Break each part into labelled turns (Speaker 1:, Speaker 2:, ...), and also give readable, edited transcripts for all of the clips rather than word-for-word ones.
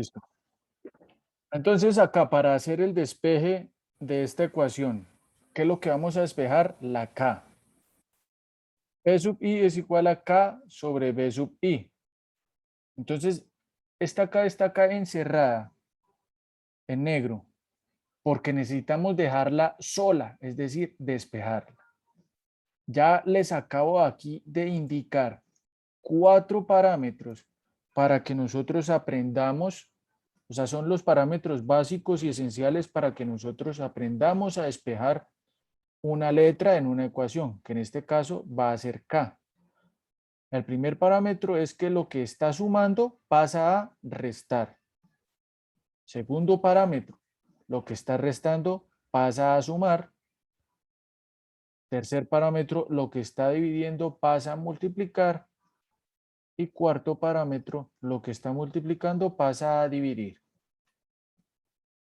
Speaker 1: Listo. Entonces acá para hacer el despeje de esta ecuación, ¿qué es lo que vamos a despejar? La K. P sub i es igual a K sobre B sub i. Entonces, esta K está acá encerrada en negro porque necesitamos dejarla sola, es decir, despejarla. Ya les acabo aquí de indicar 4 parámetros para que nosotros aprendamos, o sea, son los parámetros básicos y esenciales para que nosotros aprendamos a despejar una letra en una ecuación, que en este caso va a ser K. El primer parámetro es que lo que está sumando pasa a restar. Segundo parámetro, lo que está restando pasa a sumar. Tercer parámetro, lo que está dividiendo pasa a multiplicar. Y cuarto parámetro, lo que está multiplicando pasa a dividir.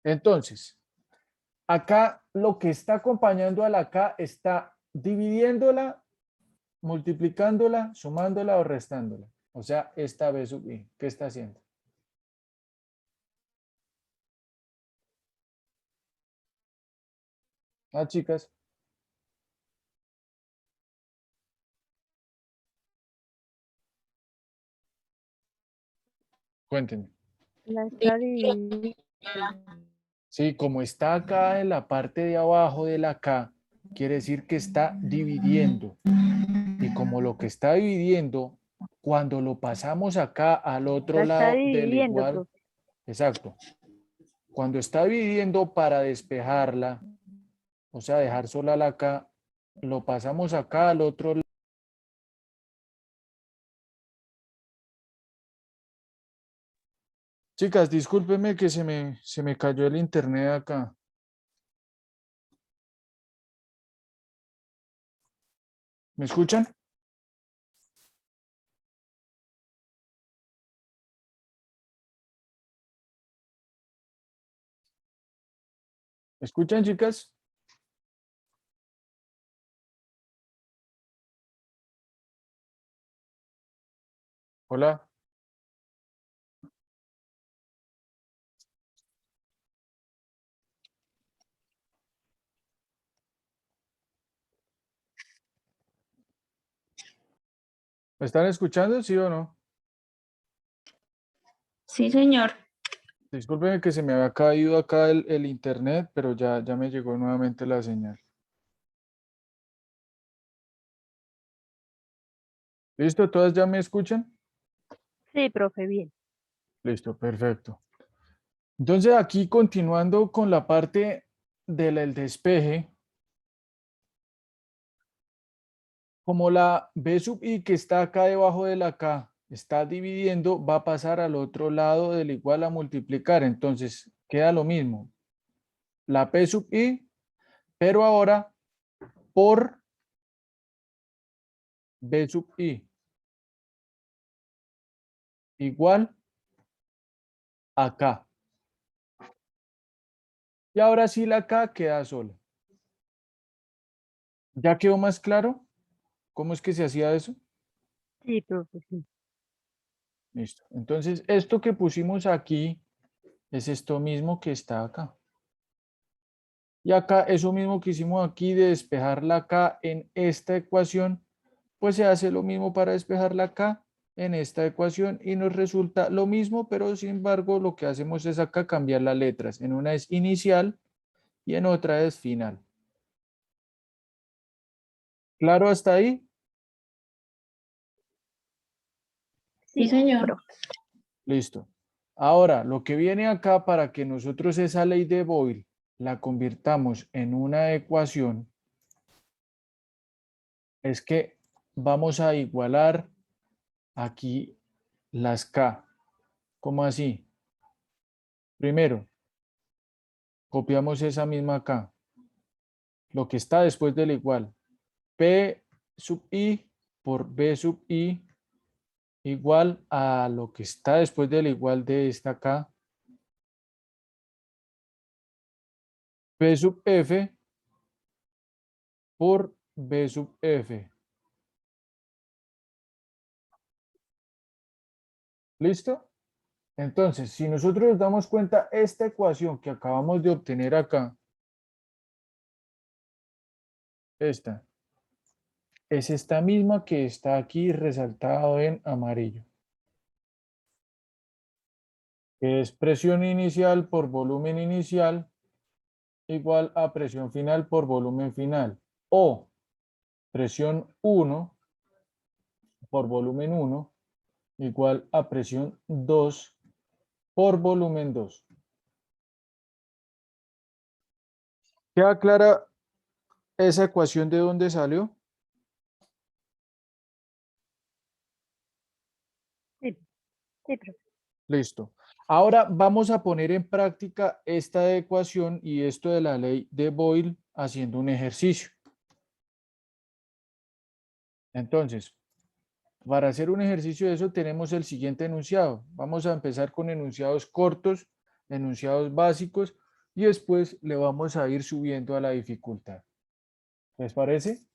Speaker 1: Entonces, acá lo que está acompañando a la K está dividiéndola, multiplicándola, sumándola o restándola. O sea, esta B sub i. ¿Qué está haciendo? Ah, chicas, cuéntenme.
Speaker 2: La está dividida.
Speaker 1: Sí, como está acá en la parte de abajo de la K, quiere decir que está dividiendo. Y como lo que está dividiendo, cuando lo pasamos acá al otro
Speaker 2: La está
Speaker 1: lado del
Speaker 2: dividiendo,
Speaker 1: igual,
Speaker 2: profe.
Speaker 1: exacto, cuando está dividiendo para despejarla, o sea, dejar sola la K, lo pasamos acá al otro lado. Chicas, discúlpenme que se me cayó el internet acá. ¿Me escuchan? ¿Me escuchan, chicas? Hola. ¿Me están escuchando, sí o no?
Speaker 3: Sí, señor.
Speaker 1: Discúlpenme que se me había caído acá el internet, pero ya me llegó nuevamente la señal. ¿Listo? ¿Todas ya me escuchan?
Speaker 2: Sí, profe, bien.
Speaker 1: Listo, perfecto. Entonces aquí continuando con la parte del despeje, como la B sub i que está acá debajo de la K está dividiendo, va a pasar al otro lado del igual a multiplicar. Entonces queda lo mismo. La P sub i, pero ahora por B sub i igual a K. Y ahora sí la K queda sola. ¿Ya quedó más claro cómo es que se hacía eso?
Speaker 2: Sí, profe, sí.
Speaker 1: Listo. Entonces, esto que pusimos aquí es esto mismo que está acá. Y acá, eso mismo que hicimos aquí de despejar la K en esta ecuación, pues se hace lo mismo para despejar la K en esta ecuación y nos resulta lo mismo, pero sin embargo lo que hacemos es acá cambiar las letras. En una es inicial y en otra es final. ¿Claro hasta ahí?
Speaker 3: Sí, señor.
Speaker 2: Profe.
Speaker 1: Listo. Ahora, lo que viene acá para que nosotros esa ley de Boyle la convirtamos en una ecuación es que vamos a igualar aquí las K. ¿Cómo así? Primero, copiamos esa misma K, lo que está después del igual. P sub i por B sub i igual a lo que está después del igual de esta K. P sub f por B sub f. ¿Listo? Entonces, si nosotros nos damos cuenta, esta ecuación que acabamos de obtener acá, esta, es esta misma que está aquí resaltado en amarillo, que es presión inicial por volumen inicial igual a presión final por volumen final, o presión 1 por volumen 1 igual a presión 2 por volumen 2. ¿Queda clara esa ecuación de dónde salió?
Speaker 2: Sí, sí, profe.
Speaker 1: Listo. Ahora vamos a poner en práctica esta ecuación y esto de la ley de Boyle haciendo un ejercicio. Entonces, para hacer un ejercicio de eso tenemos el siguiente enunciado. Vamos a empezar con enunciados cortos, enunciados básicos y después le vamos a ir subiendo a la dificultad. ¿Les parece?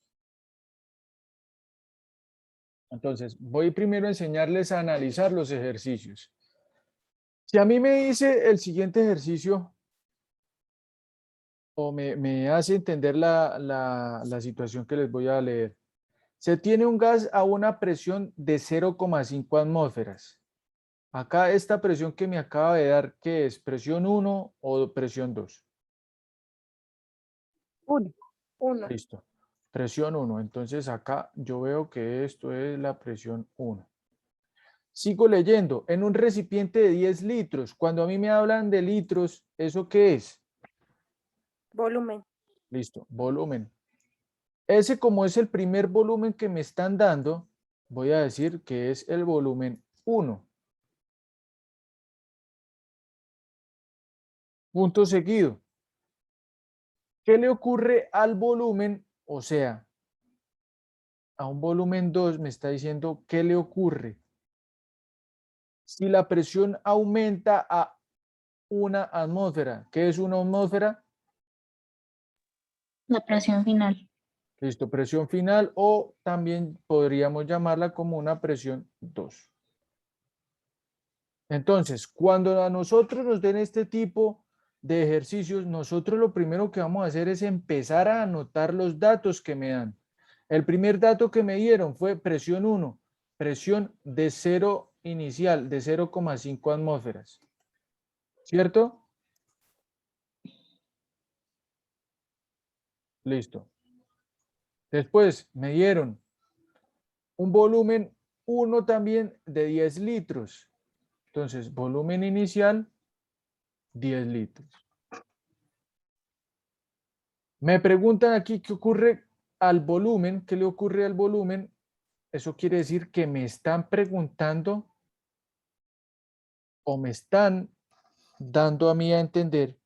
Speaker 1: Entonces, voy primero a enseñarles a analizar los ejercicios. Si a mí me dice el siguiente ejercicio o me hace entender la situación que les voy a leer. Se tiene un gas a una presión de 0,5 atmósferas. Acá esta presión que me acaba de dar, ¿qué es? ¿Presión 1 o presión 2?
Speaker 2: 1.
Speaker 1: Listo. Presión 1. Entonces acá yo veo que esto es la presión 1. Sigo leyendo. En un recipiente de 10 litros. Cuando a mí me hablan de litros, ¿eso qué es?
Speaker 4: Volumen.
Speaker 1: Listo. Volumen. Ese como es el primer volumen que me están dando, voy a decir que es el volumen 1. Punto seguido. ¿Qué le ocurre al volumen? O sea, a un volumen 2 me está diciendo qué le ocurre. Si la presión aumenta a una atmósfera, ¿qué es una atmósfera?
Speaker 3: La presión final.
Speaker 1: Listo, presión final o también podríamos llamarla como una presión 2. Entonces, cuando a nosotros nos den este tipo de ejercicios, nosotros lo primero que vamos a hacer es empezar a anotar los datos que me dan. El primer dato que me dieron fue presión 1, presión de 0 inicial, de 0,5 atmósferas. ¿Cierto? Listo. Después me dieron un volumen 1 también de 10 litros. Entonces, volumen inicial, 10 litros. Me preguntan aquí qué ocurre al volumen, qué le ocurre al volumen. Eso quiere decir que me están preguntando o me están dando a mí a entender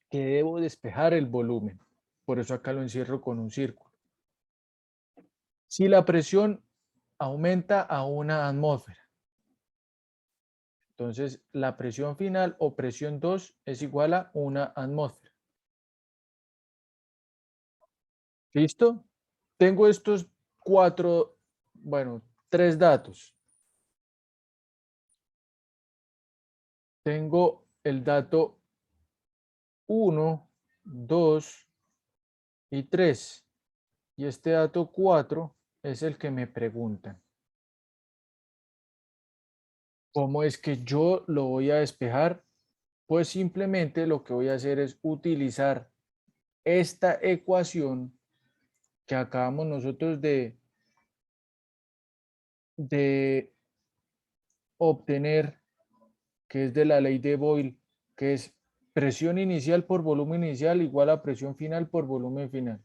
Speaker 1: que debo despejar el volumen. Por eso acá lo encierro con un círculo. Si la presión aumenta a una atmósfera, entonces la presión final o presión 2 es igual a una atmósfera. ¿Listo? Tengo estos tres datos. Tengo el dato 1, 2 y 3. Y este dato 4 es el que me preguntan. ¿Cómo es que yo lo voy a despejar? Pues simplemente lo que voy a hacer es utilizar esta ecuación que acabamos nosotros de obtener, que es de la ley de Boyle, que es presión inicial por volumen inicial igual a presión final por volumen final.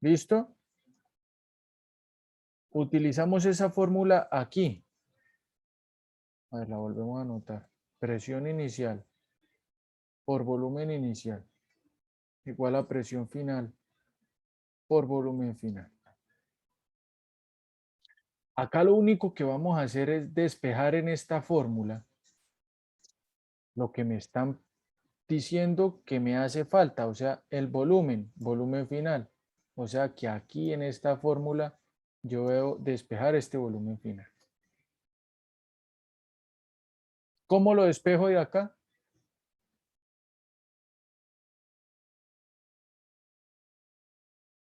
Speaker 1: ¿Listo? Utilizamos esa fórmula aquí. A ver, la volvemos a anotar. Presión inicial por volumen inicial igual a presión final por volumen final. Acá lo único que vamos a hacer es despejar en esta fórmula lo que me están diciendo que me hace falta, o sea, el volumen, volumen final. O sea que aquí en esta fórmula yo veo despejar este volumen final. ¿Cómo lo despejo de acá?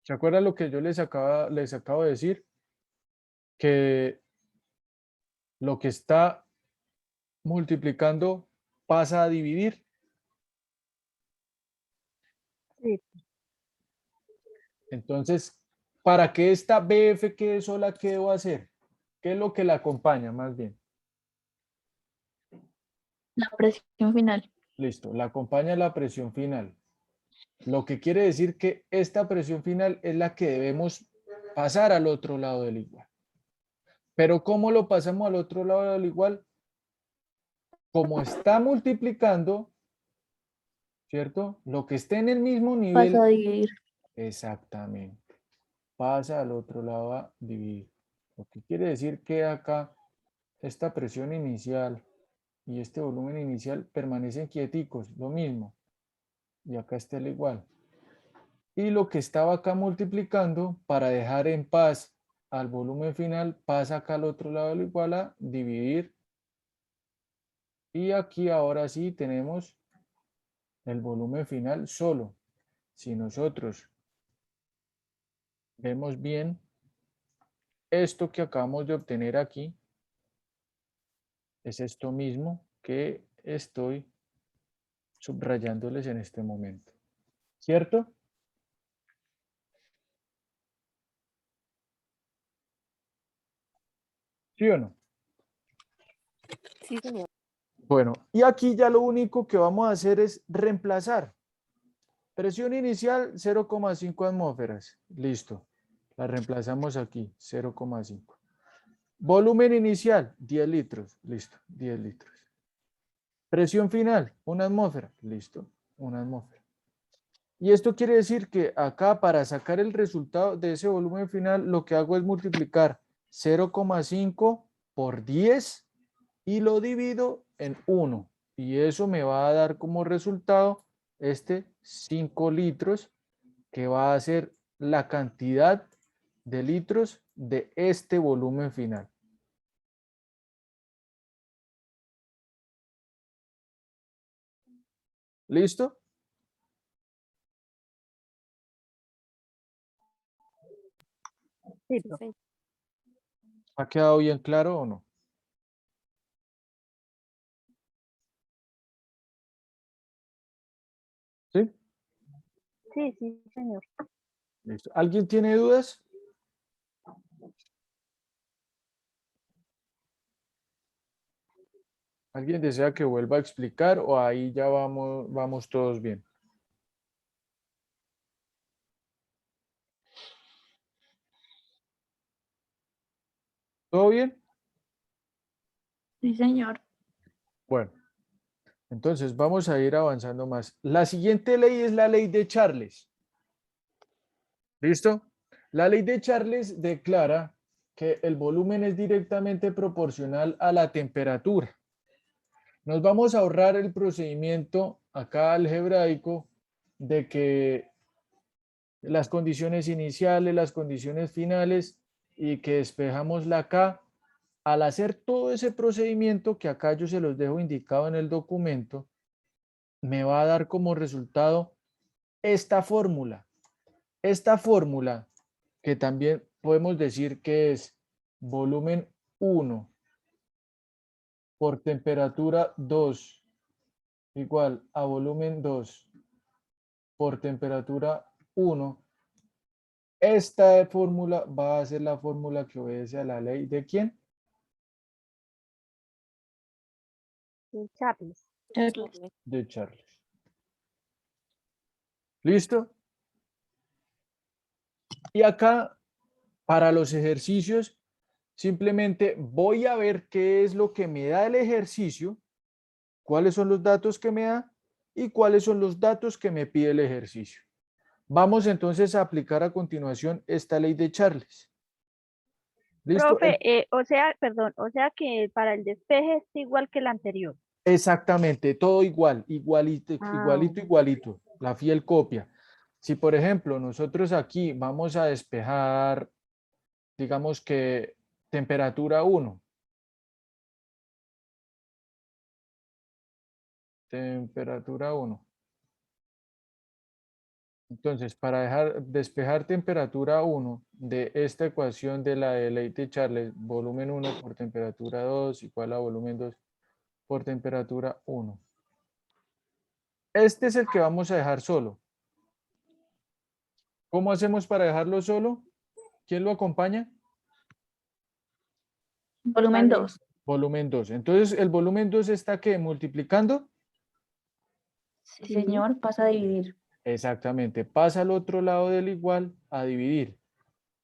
Speaker 1: ¿Se acuerdan lo que yo les acabo de decir? Que lo que está multiplicando pasa a dividir.
Speaker 2: Sí.
Speaker 1: Entonces, para que esta BF quede sola, ¿qué debo hacer? ¿Qué es lo que la acompaña más bien?
Speaker 3: La presión final.
Speaker 1: Listo, la acompaña la presión final. Lo que quiere decir que esta presión final es la que debemos pasar al otro lado del igual. Pero ¿cómo lo pasamos al otro lado del igual? Como está multiplicando, ¿cierto? Lo que esté en el mismo nivel,
Speaker 3: Pasa a dividir.
Speaker 1: exactamente, pasa al otro lado a dividir. Lo que quiere decir que acá esta presión inicial y este volumen inicial permanecen quieticos, lo mismo. Y acá está el igual. Y lo que estaba acá multiplicando para dejar en paz al volumen final pasa acá al otro lado del igual a dividir. Y aquí ahora sí tenemos el volumen final solo. Si nosotros vemos bien esto que acabamos de obtener aquí, es esto mismo que estoy subrayándoles en este momento. ¿Cierto? ¿Sí o no?
Speaker 4: Sí, señor.
Speaker 1: Bueno, y aquí ya lo único que vamos a hacer es reemplazar. Presión inicial 0,5 atmósferas. Listo. La reemplazamos aquí, 0,5. Volumen inicial, 10 litros. Listo, 10 litros. Presión final, 1 atmósfera. Listo, 1 atmósfera. Y esto quiere decir que acá para sacar el resultado de ese volumen final, lo que hago es multiplicar 0,5 por 10 y lo divido en 1. Y eso me va a dar como resultado este 5 litros, que va a ser la cantidad de litros de este volumen final. ¿Listo?
Speaker 2: Sí,
Speaker 4: Sí,
Speaker 2: profe.
Speaker 4: señor.
Speaker 1: ¿Ha quedado bien claro o no? ¿Sí?
Speaker 2: Sí, sí, señor.
Speaker 1: Listo. ¿Alguien tiene dudas? ¿Alguien desea que vuelva a explicar o ahí ya vamos todos bien? ¿Todo bien?
Speaker 3: Sí, señor.
Speaker 1: Bueno, entonces vamos a ir avanzando más. La siguiente ley es la ley de Charles. ¿Listo? La ley de Charles declara que el volumen es directamente proporcional a la temperatura. Nos vamos a ahorrar el procedimiento acá algebraico de que las condiciones iniciales, las condiciones finales y que despejamos la K. Al hacer todo ese procedimiento que acá yo se los dejo indicado en el documento, me va a dar como resultado esta fórmula. Esta fórmula que también podemos decir que es volumen 1 por temperatura 2 igual a volumen 2 por temperatura 1. Esta fórmula va a ser la fórmula que obedece a la ley de ¿quién?
Speaker 2: Sí, Charles.
Speaker 3: Charles.
Speaker 1: De Charles. ¿Listo? Y acá, para los ejercicios, simplemente voy a ver qué es lo que me da el ejercicio, cuáles son los datos que me da y cuáles son los datos que me pide el ejercicio. Vamos entonces a aplicar a continuación esta ley de Charles. ¿Listo?
Speaker 2: Profe, o sea, perdón, o sea que para el despeje es igual que el anterior.
Speaker 1: Exactamente, todo igual, igualito,
Speaker 2: Ah,
Speaker 1: igualito, igualito, la fiel copia. Si por ejemplo nosotros aquí vamos a despejar, digamos que temperatura 1, temperatura 1. Entonces, para despejar temperatura 1 de esta ecuación de la de Leite-Charles, volumen 1 por temperatura 2 igual a volumen 2 por temperatura 1. Este es el que vamos a dejar solo. ¿Cómo hacemos para dejarlo solo? ¿Quién lo acompaña?
Speaker 3: Volumen
Speaker 4: Vale.
Speaker 3: 2.
Speaker 1: Volumen 2. Entonces, ¿el volumen 2 está qué? ¿Multiplicando?
Speaker 3: Sí, señor. Pasa a dividir.
Speaker 1: Exactamente. Pasa al otro lado del igual a dividir.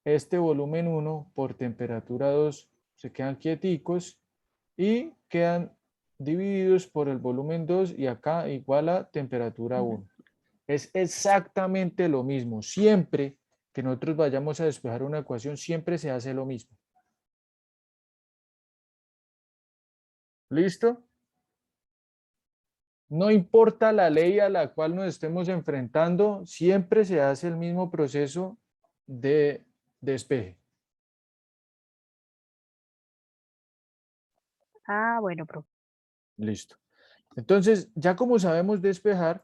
Speaker 1: Este volumen 1 por temperatura 2 se quedan quieticos y quedan divididos por el volumen 2 y acá igual a temperatura 1. Es exactamente lo mismo. Siempre que nosotros vayamos a despejar una ecuación, siempre se hace lo mismo. ¿Listo? No importa la ley a la cual nos estemos enfrentando, siempre se hace el mismo proceso de despeje.
Speaker 2: Ah, bueno, profe.
Speaker 1: Listo. Entonces, ya como sabemos despejar,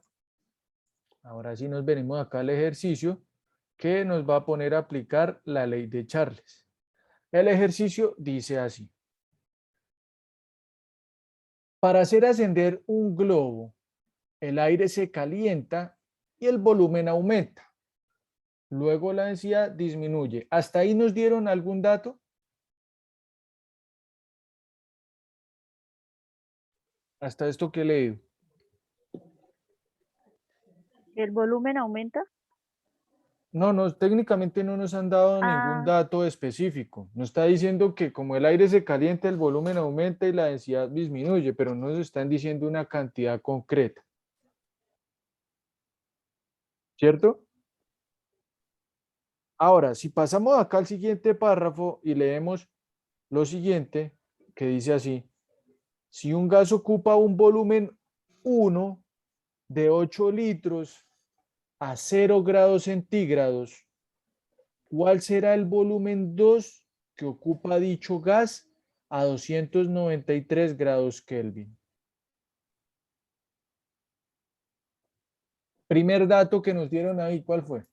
Speaker 1: ahora sí nos venimos acá al ejercicio que nos va a poner a aplicar la ley de Charles. El ejercicio dice así. Para hacer ascender un globo, el aire se calienta y el volumen aumenta. Luego la densidad disminuye. ¿Hasta ahí nos dieron algún dato? Hasta esto que he leído.
Speaker 2: ¿El volumen aumenta?
Speaker 1: No, técnicamente no nos han dado ningún
Speaker 2: Ah,
Speaker 1: dato específico. Nos está diciendo que como el aire se calienta, el volumen aumenta y la densidad disminuye, pero no nos están diciendo una cantidad concreta. ¿Cierto? Ahora, si pasamos acá al siguiente párrafo y leemos lo siguiente, que dice así: si un gas ocupa un volumen 1 de 8 litros a 0 grados centígrados, ¿cuál será el volumen 2 que ocupa dicho gas a 293 grados Kelvin? Primer dato que nos dieron ahí, ¿cuál fue?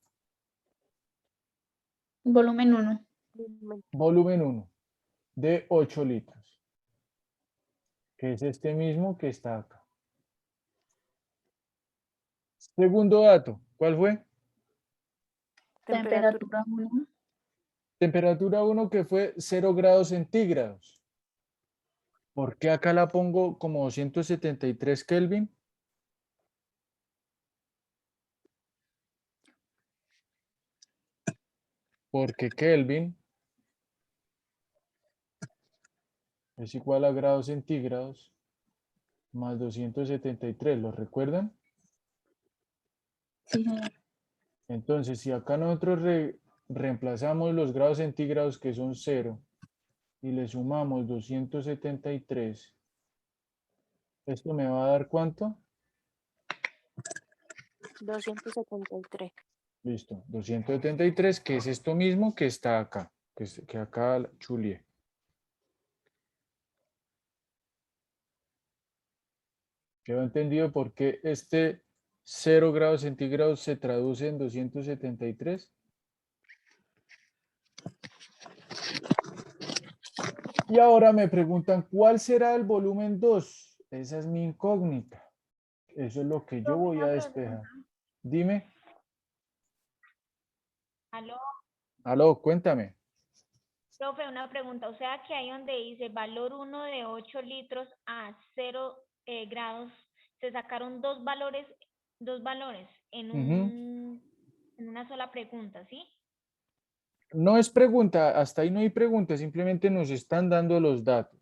Speaker 3: Volumen 1.
Speaker 4: volumen.
Speaker 1: Volumen 1 de 8 litros, que es este mismo que está acá. Segundo dato, ¿cuál fue?
Speaker 3: Temperatura 1.
Speaker 1: Temperatura 1 que fue 0 grados centígrados. ¿Por qué acá la pongo como 273 Kelvin? Porque Kelvin es igual a grados centígrados más 273, ¿lo recuerdan?
Speaker 3: Sí, señor.
Speaker 1: Entonces, si acá nosotros reemplazamos los grados centígrados que son 0 y le sumamos 273, ¿esto me va a dar cuánto?
Speaker 4: 273.
Speaker 1: Listo, 273, que es esto mismo que está acá, que acá chulié. ¿Quedó entendido por qué este 0 grados centígrados se traduce en 273? Y ahora me preguntan, ¿cuál será el volumen 2? Esa es mi incógnita. Eso es lo que yo voy a despejar. Dime.
Speaker 5: Aló,
Speaker 1: Aló, cuéntame.
Speaker 5: profe, una pregunta. O sea que ahí donde dice valor 1 de 8 litros a 0 grados, se sacaron dos valores en
Speaker 1: Ujú.
Speaker 5: en una sola pregunta, ¿sí?
Speaker 1: No es pregunta, hasta ahí no hay pregunta, simplemente nos están dando los datos.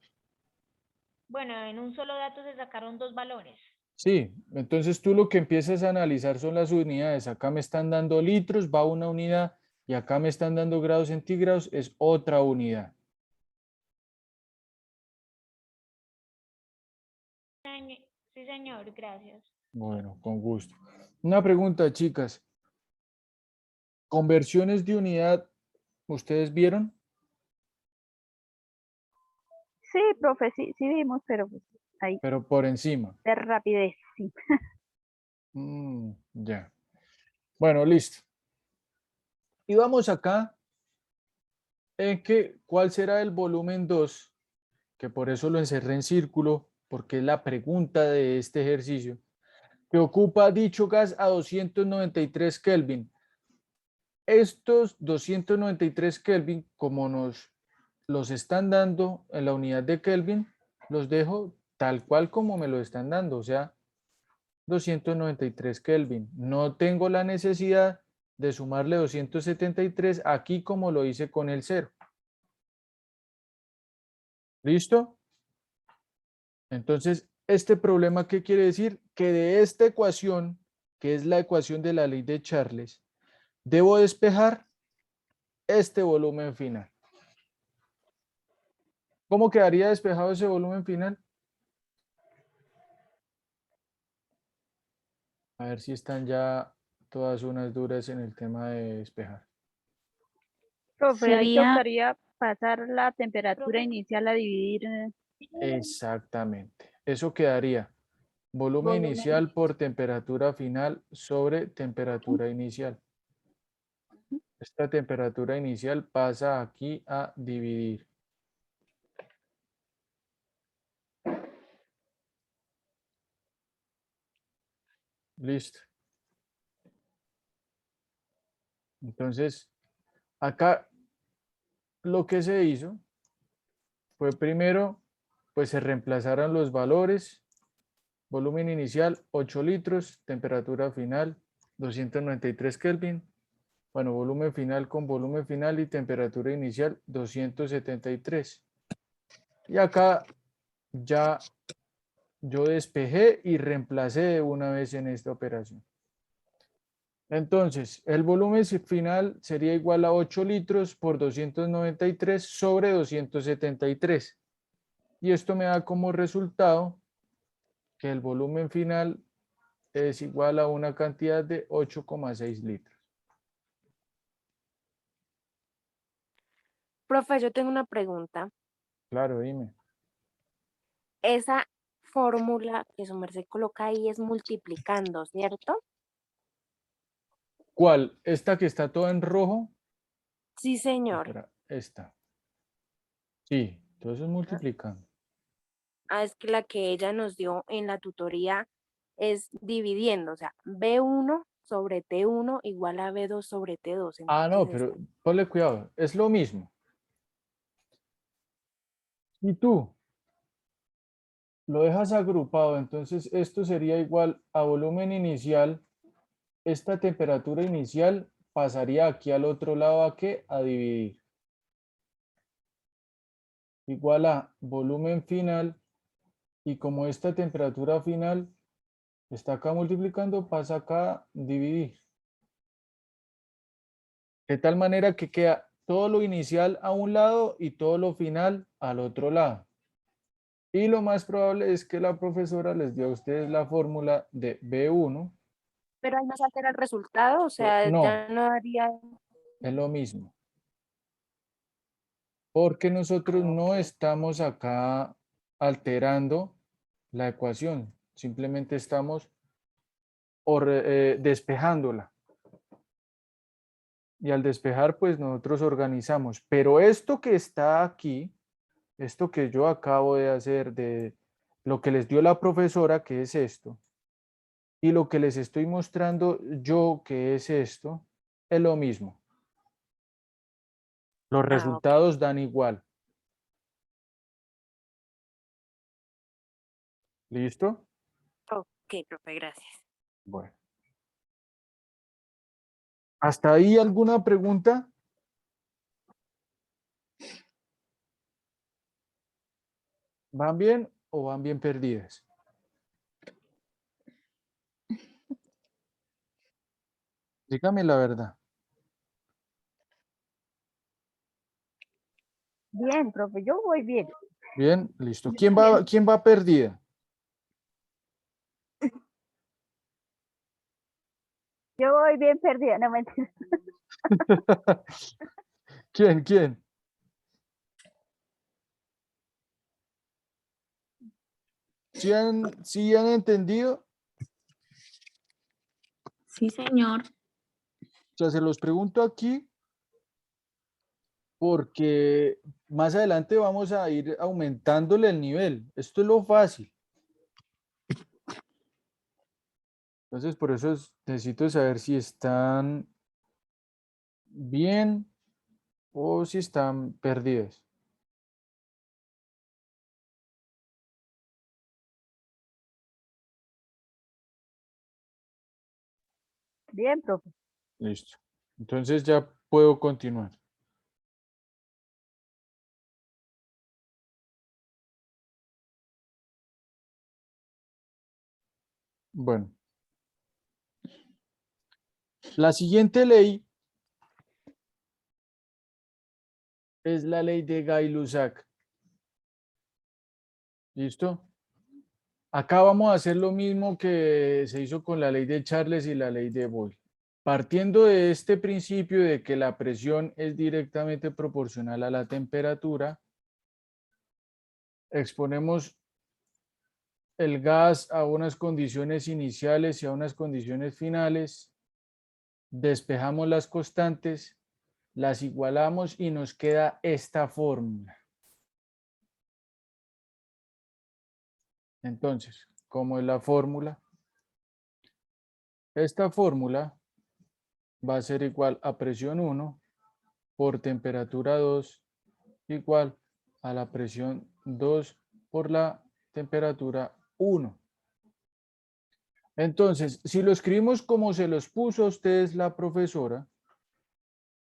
Speaker 5: Bueno, en un solo dato se sacaron dos valores.
Speaker 1: Sí, entonces tú lo que empiezas a analizar son las unidades. Acá me están dando litros, va una unidad, y acá me están dando grados centígrados, es otra unidad.
Speaker 5: Sí, señor, gracias.
Speaker 1: Bueno, con gusto. Una pregunta, chicas. ¿Conversiones de unidad ustedes vieron?
Speaker 2: sí, profe, sí, sí vimos, pero pues ahí,
Speaker 1: Pero por encima.
Speaker 2: de rapidez. sí.
Speaker 1: Ya. Bueno, listo. Y vamos acá en que, ¿cuál será el volumen 2? Que por eso lo encerré en círculo, porque es la pregunta de este ejercicio. Que ocupa dicho gas a 293 Kelvin. Estos 293 Kelvin, como nos los están dando en la unidad de Kelvin, los dejo tal cual como me lo están dando, o sea, 293 Kelvin. No tengo la necesidad de sumarle 273 aquí como lo hice con el 0. ¿Listo? Entonces, ¿este problema qué quiere decir? Que de esta ecuación, que es la ecuación de la ley de Charles, debo despejar este volumen final. ¿Cómo quedaría despejado ese volumen final? A ver si están ya todas unas duras en el tema de despejar.
Speaker 2: Profe, ahí
Speaker 3: Sería,
Speaker 2: tocaría pasar la temperatura
Speaker 5: Profe.
Speaker 2: inicial a dividir.
Speaker 1: Exactamente. Eso quedaría volumen
Speaker 2: Volumen.
Speaker 1: inicial por temperatura final sobre temperatura inicial. Esta temperatura inicial pasa aquí a dividir. Listo. Entonces, acá lo que se hizo fue primero, pues se reemplazaron los valores. Volumen inicial 8 litros, temperatura final 293 Kelvin. Bueno, volumen final con volumen final y temperatura inicial 273. Y acá ya yo despejé y reemplacé de una vez en esta operación. Entonces, el volumen final sería igual a 8 litros por 293 sobre 273. Y esto me da como resultado que el volumen final es igual a una cantidad de 8,6 litros.
Speaker 4: Profe, yo tengo una pregunta.
Speaker 1: Claro, dime.
Speaker 4: Esa fórmula que su merced coloca ahí es multiplicando, ¿cierto?
Speaker 1: ¿Cuál? ¿Esta que está toda en rojo?
Speaker 4: Sí, señor.
Speaker 1: Espera, esta. Sí, entonces multiplicando.
Speaker 4: Es que la que ella nos dio en la tutoría es dividiendo, o sea, B1 sobre T1 igual a B2 sobre T2.
Speaker 1: Ah, no,
Speaker 4: Entonces,
Speaker 1: pero ponle cuidado, es lo mismo. Y tú lo dejas agrupado, entonces esto sería igual a volumen inicial. Esta temperatura inicial pasaría aquí al otro lado a qué? A dividir. Igual a volumen final y como esta temperatura final está acá multiplicando, pasa acá a dividir. De tal manera que queda todo lo inicial a un lado y todo lo final al otro lado. Y lo más probable es que la profesora les dio a ustedes la fórmula de B1.
Speaker 4: pero ahí no se altera el resultado, o sea,
Speaker 1: No,
Speaker 4: ya no haría.
Speaker 1: es lo mismo. Porque nosotros no
Speaker 4: Ok.
Speaker 1: estamos acá alterando la ecuación. Simplemente estamos despejándola. Y al despejar, pues nosotros organizamos. Pero esto que está aquí, esto que yo acabo de hacer, de lo que les dio la profesora, que es esto, y lo que les estoy mostrando yo, que es esto, es lo mismo. Los
Speaker 4: Ok.
Speaker 1: resultados dan igual. ¿Listo?
Speaker 4: Ok, profe, gracias.
Speaker 1: Bueno. ¿Hasta ahí alguna pregunta? ¿Van bien o van bien perdidas? Dígame la verdad.
Speaker 2: Bien, profe, yo voy bien.
Speaker 1: Bien, listo.
Speaker 2: Bien.
Speaker 1: Quién va perdida?
Speaker 2: Yo voy bien perdida, no mentira.
Speaker 1: ¿Quién? ¿Sí han entendido?
Speaker 3: Sí, señor.
Speaker 1: O sea, se los pregunto aquí porque más adelante vamos a ir aumentándole el nivel. Esto es lo fácil. Entonces, por eso necesito saber si están bien o si están perdidas.
Speaker 2: Bien, profe.
Speaker 1: Listo. Entonces ya puedo continuar. Bueno. La siguiente ley es la ley de Gay-Lussac. ¿Listo? Acá vamos a hacer lo mismo que se hizo con la ley de Charles y la ley de Boyle. Partiendo de este principio de que la presión es directamente proporcional a la temperatura, exponemos el gas a unas condiciones iniciales y a unas condiciones finales, despejamos las constantes, las igualamos y nos queda esta fórmula. Entonces, ¿cómo es la fórmula? Esta fórmula va a ser igual a presión 1 por temperatura 2 igual a la presión 2 por la temperatura 1. Entonces, si lo escribimos como se los puso a ustedes la profesora,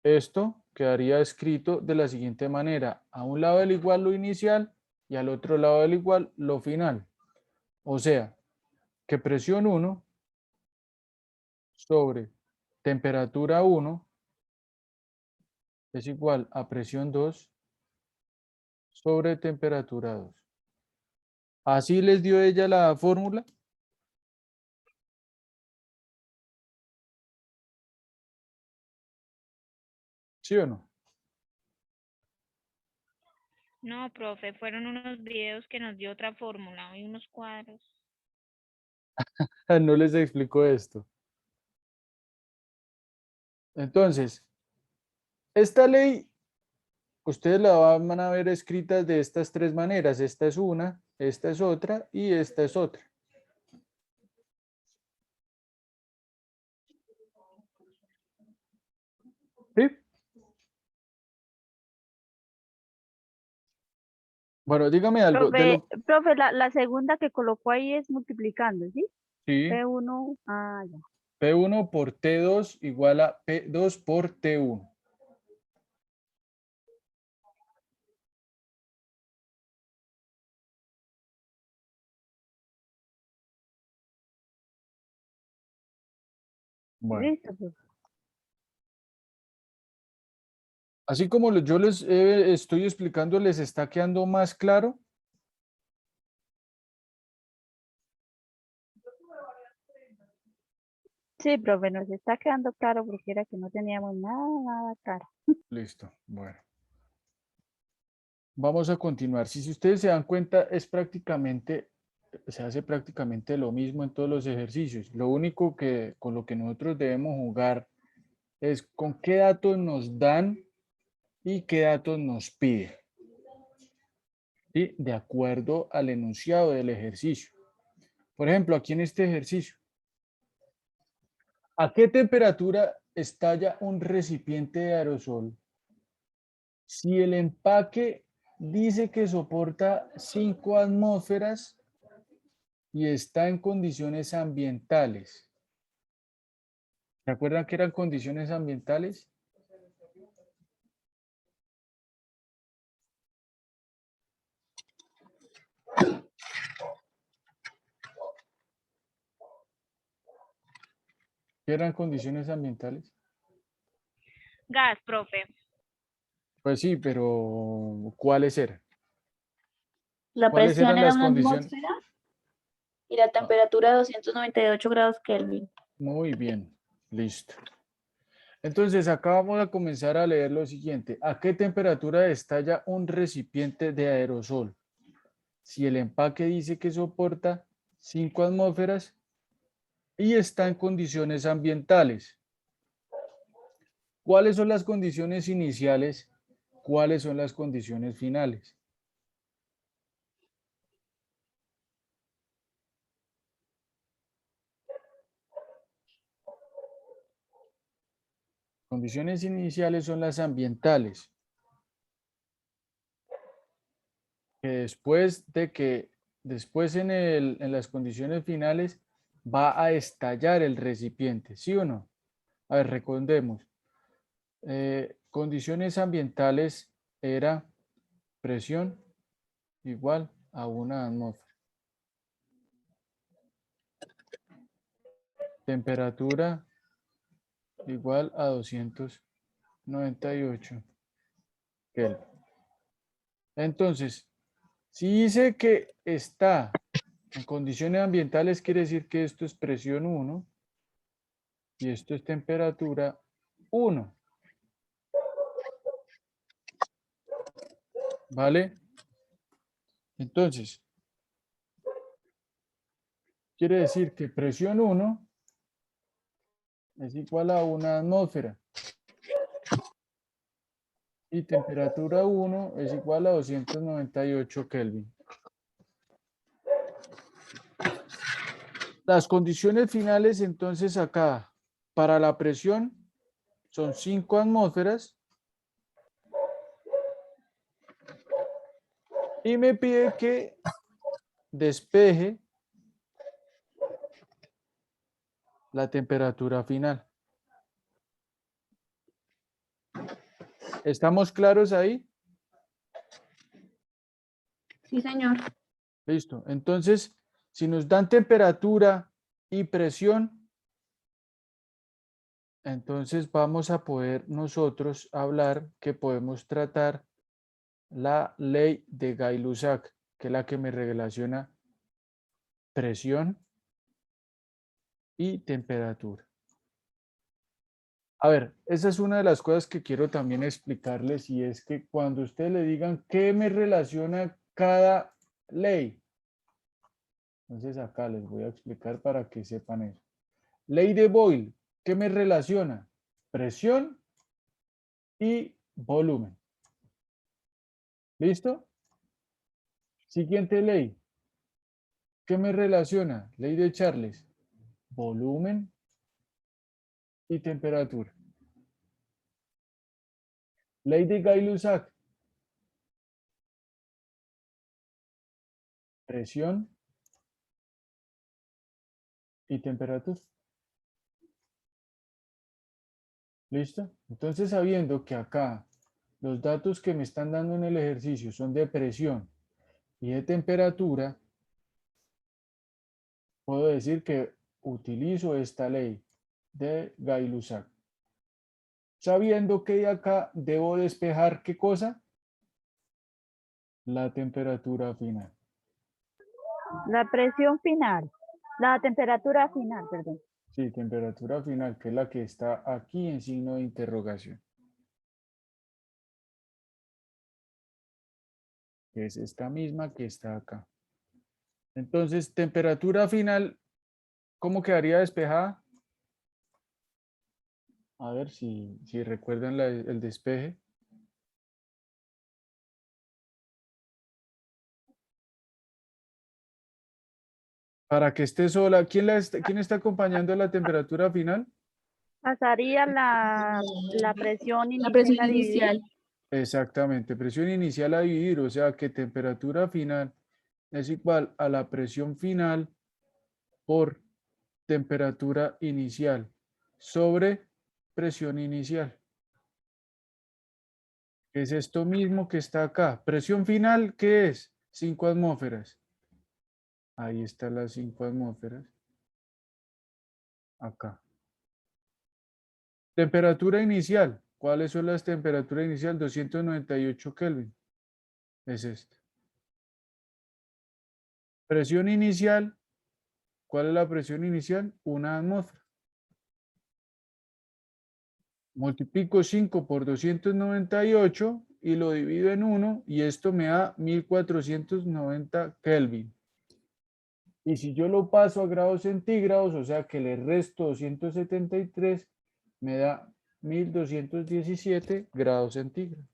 Speaker 1: esto quedaría escrito de la siguiente manera. A un lado del igual lo inicial y al otro lado del igual lo final. O sea, que presión 1 sobre temperatura 1 es igual a presión 2 sobre temperatura 2. ¿Así les dio ella la fórmula? ¿Sí o no?
Speaker 5: No, profe, fueron unos videos que nos dio otra fórmula y unos cuadros.
Speaker 1: No les explico esto. Entonces, esta ley, ustedes la van a ver escrita de estas tres maneras. Esta es una, esta es otra y esta es otra. ¿Sí? Bueno, dígame algo.
Speaker 2: Profe, la segunda que colocó ahí es multiplicando, ¿sí?
Speaker 1: Sí,
Speaker 2: P1, ya.
Speaker 1: P1 por T2 igual a P2 por T1. Bueno,
Speaker 2: Listo, profe.
Speaker 1: así como yo les estoy explicando, ¿les está quedando más claro?
Speaker 2: Sí, profe, nos está quedando claro porque era que no teníamos nada claro.
Speaker 1: Listo, bueno. Vamos a continuar. Si ustedes se dan cuenta, se hace prácticamente lo mismo en todos los ejercicios. Lo único que con lo que nosotros debemos jugar es con qué datos nos dan y qué datos nos piden. ¿Sí? De acuerdo al enunciado del ejercicio. Por ejemplo, aquí en este ejercicio, ¿a qué temperatura estalla un recipiente de aerosol? Si el empaque dice que soporta 5 atmósferas y está en condiciones ambientales. ¿Se acuerdan que eran condiciones ambientales? ¿Qué eran condiciones ambientales?
Speaker 5: Gas, profe.
Speaker 1: Pues sí, pero ¿cuáles eran?
Speaker 3: La
Speaker 1: ¿Cuáles
Speaker 3: presión
Speaker 1: eran
Speaker 3: era
Speaker 1: las
Speaker 3: una
Speaker 1: condiciones?
Speaker 3: atmósfera y la temperatura 298 grados Kelvin.
Speaker 1: Muy bien, listo. Entonces, acá vamos a comenzar a leer lo siguiente. ¿A qué temperatura estalla un recipiente de aerosol? Si el empaque dice que soporta 5 atmósferas y está en condiciones ambientales. ¿Cuáles son las condiciones iniciales? ¿Cuáles son las condiciones finales? Condiciones iniciales son las ambientales. Que después en las condiciones finales va a estallar el recipiente, ¿sí o no? A ver, recordemos. Condiciones ambientales era presión igual a una atmósfera. Temperatura igual a 298 Kelvin. Entonces, si dice que está en condiciones ambientales, quiere decir que esto es presión 1 y esto es temperatura 1. ¿Vale? Entonces, quiere decir que presión 1 es igual a una atmósfera. Y temperatura 1 es igual a 298 Kelvin. Las condiciones finales, entonces, acá, para la presión, son 5 atmósferas. Y me pide que despeje la temperatura final. ¿Estamos claros ahí?
Speaker 3: Sí, señor.
Speaker 1: Listo. Entonces, si nos dan temperatura y presión, entonces vamos a poder nosotros hablar que podemos tratar la ley de Gay-Lussac, que es la que me relaciona presión y temperatura. A ver, esa es una de las cosas que quiero también explicarles, y es que cuando ustedes le digan qué me relaciona cada ley, entonces acá les voy a explicar para que sepan eso. Ley de Boyle, ¿qué me relaciona? Presión y volumen. ¿Listo? Siguiente ley. ¿Qué me relaciona? Ley de Charles. Volumen y temperatura. Ley de Gay-Lussac. Presión y temperatura. ¿Listo? Entonces, sabiendo que acá los datos que me están dando en el ejercicio son de presión y de temperatura, puedo decir que utilizo esta ley de Gay-Lussac. Sabiendo que de acá debo despejar, ¿qué cosa? La temperatura final.
Speaker 2: La presión final. La temperatura final, perdón.
Speaker 1: Sí, temperatura final, que es la que está aquí en signo de interrogación. Que es esta misma que está acá. Entonces, temperatura final, ¿cómo quedaría despejada? A ver si recuerdan el despeje. Para que esté sola, ¿quién está acompañando la temperatura final?
Speaker 2: Pasaría la presión
Speaker 3: La
Speaker 2: inicial
Speaker 3: presión
Speaker 2: a dividir.
Speaker 3: inicial.
Speaker 1: Exactamente, presión inicial a dividir, o sea que temperatura final es igual a la presión final por temperatura inicial sobre presión inicial. Es esto mismo que está acá. Presión final, ¿qué es? 5 atmósferas. Ahí están las 5 atmósferas. Acá. Temperatura inicial. ¿Cuáles son las temperaturas inicial? 298 Kelvin. Es esta. Presión inicial. ¿Cuál es la presión inicial? Una atmósfera. Multiplico 5 por 298 y lo divido en 1 y esto me da 1490 Kelvin. Y si yo lo paso a grados centígrados, o sea que le resto 273, me da 1217 grados centígrados.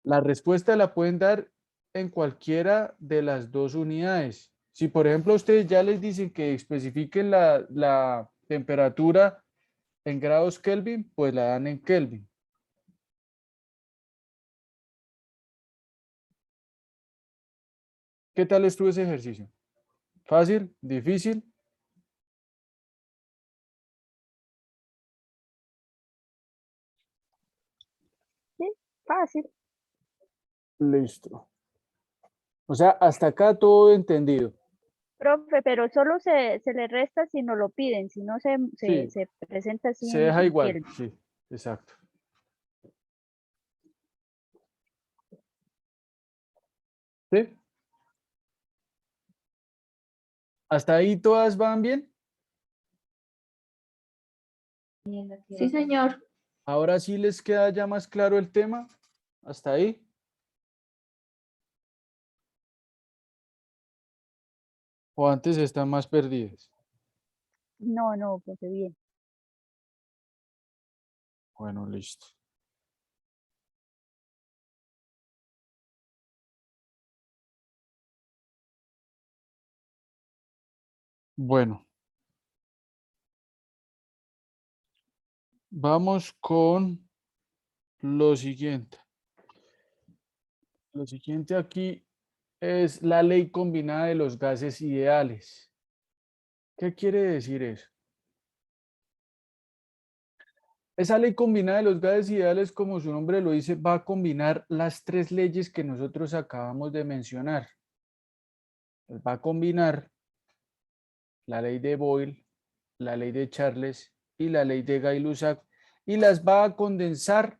Speaker 1: La respuesta la pueden dar en cualquiera de las dos unidades. Si por ejemplo ustedes ya les dicen que especifiquen la temperatura en grados Kelvin, pues la dan en Kelvin. ¿Qué tal estuvo ese ejercicio? ¿Fácil? ¿Difícil?
Speaker 2: Sí, fácil.
Speaker 1: Listo. O sea, hasta acá todo entendido.
Speaker 2: Profe, pero solo se le resta si no lo piden, si no
Speaker 1: Sí,
Speaker 2: se presenta así
Speaker 1: se deja
Speaker 2: en
Speaker 1: igual.
Speaker 2: Kelvin.
Speaker 1: Sí, exacto. ¿Sí? ¿Hasta ahí todas van bien?
Speaker 3: Sí, señor.
Speaker 1: Ahora sí les queda ya más claro el tema. ¿Hasta ahí? ¿O antes están más perdidas?
Speaker 2: No, no, profe, bien.
Speaker 1: Bueno, listo. Bueno, vamos con lo siguiente. Lo siguiente aquí es la ley combinada de los gases ideales. ¿Qué quiere decir eso? Esa ley combinada de los gases ideales, como su nombre lo dice, va a combinar las tres leyes que nosotros acabamos de mencionar. Va a combinar la ley de Boyle, la ley de Charles y la ley de Gay-Lussac y las va a condensar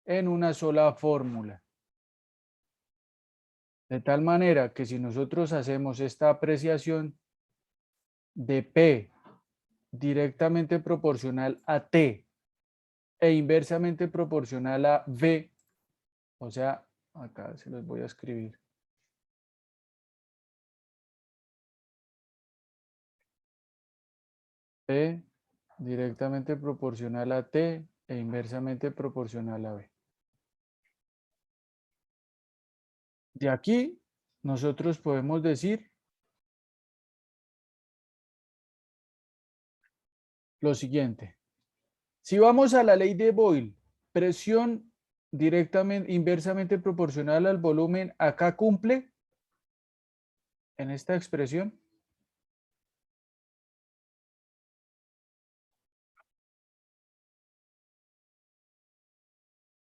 Speaker 1: en una sola fórmula. De tal manera que si nosotros hacemos esta apreciación de P directamente proporcional a T e inversamente proporcional a V, o sea, acá se los voy a escribir. P directamente proporcional a T e inversamente proporcional a V. De aquí, nosotros podemos decir lo siguiente. Si vamos a la ley de Boyle, presión directamente, inversamente proporcional al volumen, acá cumple en esta expresión.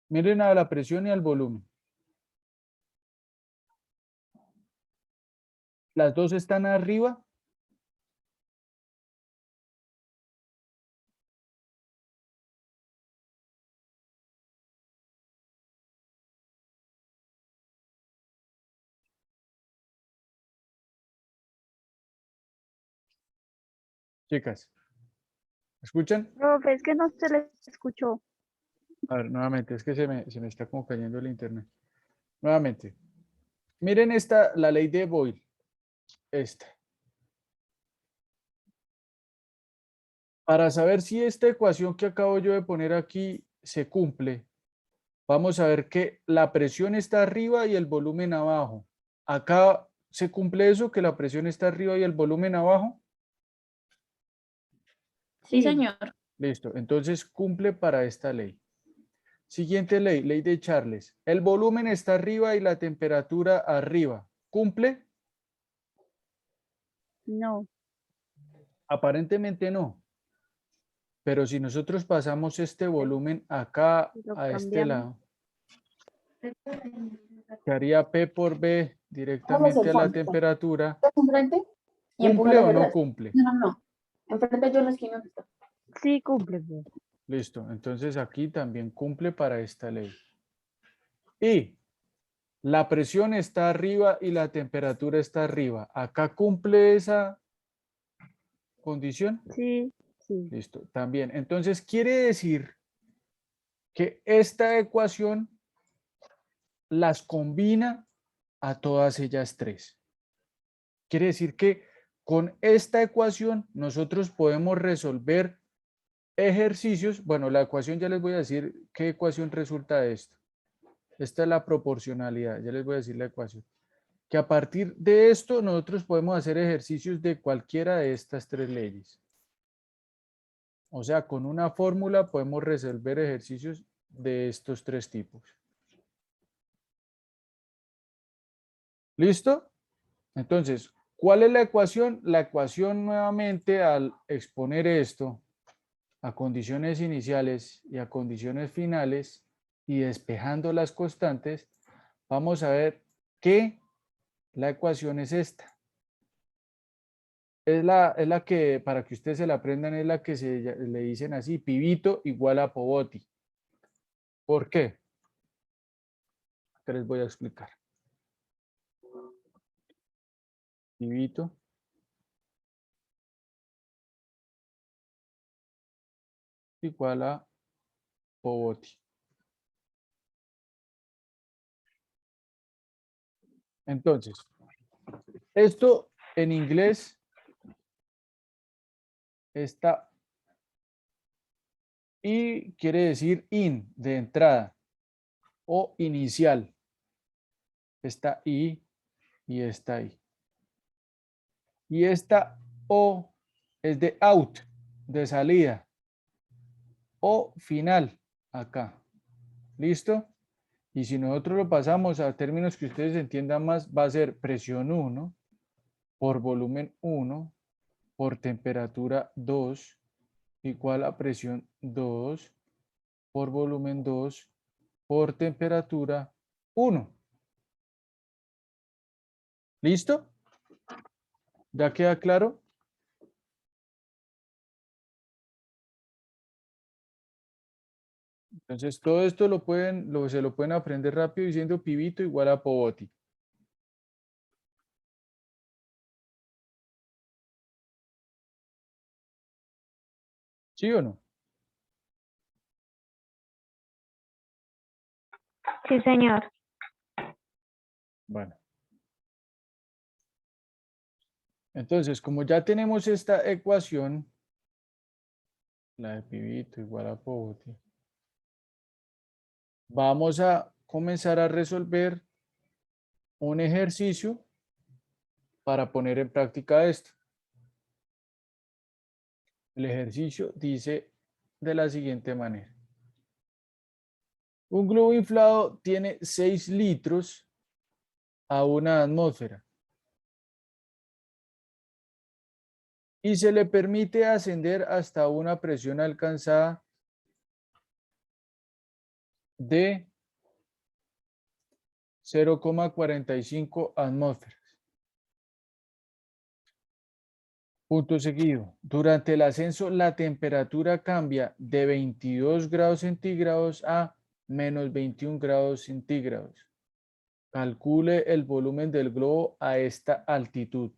Speaker 1: Miren a la presión y al volumen. Las dos están arriba. Chicas, ¿escuchan?
Speaker 2: Profe, es que no se le escuchó.
Speaker 1: A ver, nuevamente, es que se me está como cayendo el internet. Nuevamente. Miren esta, la ley de Boyle. Esta. Para saber si esta ecuación que acabo yo de poner aquí se cumple, vamos a ver que la presión está arriba y el volumen abajo. Acá se cumple eso, que la presión está arriba y el volumen abajo.
Speaker 3: Sí, señor.
Speaker 1: Listo, entonces cumple para esta ley. Siguiente ley, ley de Charles. El volumen está arriba y la temperatura arriba. ¿Cumple?
Speaker 2: No,
Speaker 1: Aparentemente no. Pero si nosotros pasamos este volumen acá
Speaker 2: lo
Speaker 1: a este
Speaker 2: cambiamos.
Speaker 1: lado, que haría P por B directamente a la temperatura,
Speaker 3: Enfrente y
Speaker 1: ¿cumple
Speaker 3: empújalo
Speaker 1: o
Speaker 3: hacia
Speaker 1: no
Speaker 3: atrás.
Speaker 1: cumple?
Speaker 3: No. Enfrente yo en la esquina donde está.
Speaker 2: Sí, cumple, profe.
Speaker 1: Listo, entonces aquí también cumple para esta ley. Y la presión está arriba y la temperatura está arriba. ¿Acá cumple esa condición?
Speaker 2: Sí, sí.
Speaker 1: Listo, también. Entonces quiere decir que esta ecuación las combina a todas ellas tres. Quiere decir que con esta ecuación nosotros podemos resolver ejercicios. Bueno, la ecuación ya les voy a decir qué ecuación resulta de esto. Esta es la proporcionalidad, ya les voy a decir la ecuación. Que a partir de esto nosotros podemos hacer ejercicios de cualquiera de estas tres leyes. O sea, con una fórmula podemos resolver ejercicios de estos tres tipos. ¿Listo? Entonces, ¿cuál es la ecuación? La ecuación nuevamente al exponer esto a condiciones iniciales y a condiciones finales y despejando las constantes, vamos a ver que la ecuación es esta. Es la que, para que ustedes se la aprendan, es la que le dicen así, pibito igual a Poboti. ¿Por qué? Que les voy a explicar. Pibito igual a Poboti. Entonces, esto en inglés está y quiere decir in, de entrada, o inicial. Está I y está I. Y esta O es de out, de salida, o final, acá. ¿Listo? Y si nosotros lo pasamos a términos que ustedes entiendan más, va a ser presión 1 por volumen 1 por temperatura 2 igual a presión 2 por volumen 2 por temperatura 1. ¿Listo? ¿Ya queda claro? Entonces todo esto se lo pueden aprender rápido diciendo pibito igual a Poboti. ¿Sí o no?
Speaker 5: Sí, señor.
Speaker 1: Bueno. Entonces, como ya tenemos esta ecuación, la de pibito igual a Poboti, vamos a comenzar a resolver un ejercicio para poner en práctica esto. El ejercicio dice de la siguiente manera. Un globo inflado tiene 6 litros a una atmósfera y se le permite ascender hasta una presión alcanzada de 0,45 atmósferas. Punto seguido. Durante el ascenso, la temperatura cambia de 22 grados centígrados a menos 21 grados centígrados. Calcule el volumen del globo a esta altitud.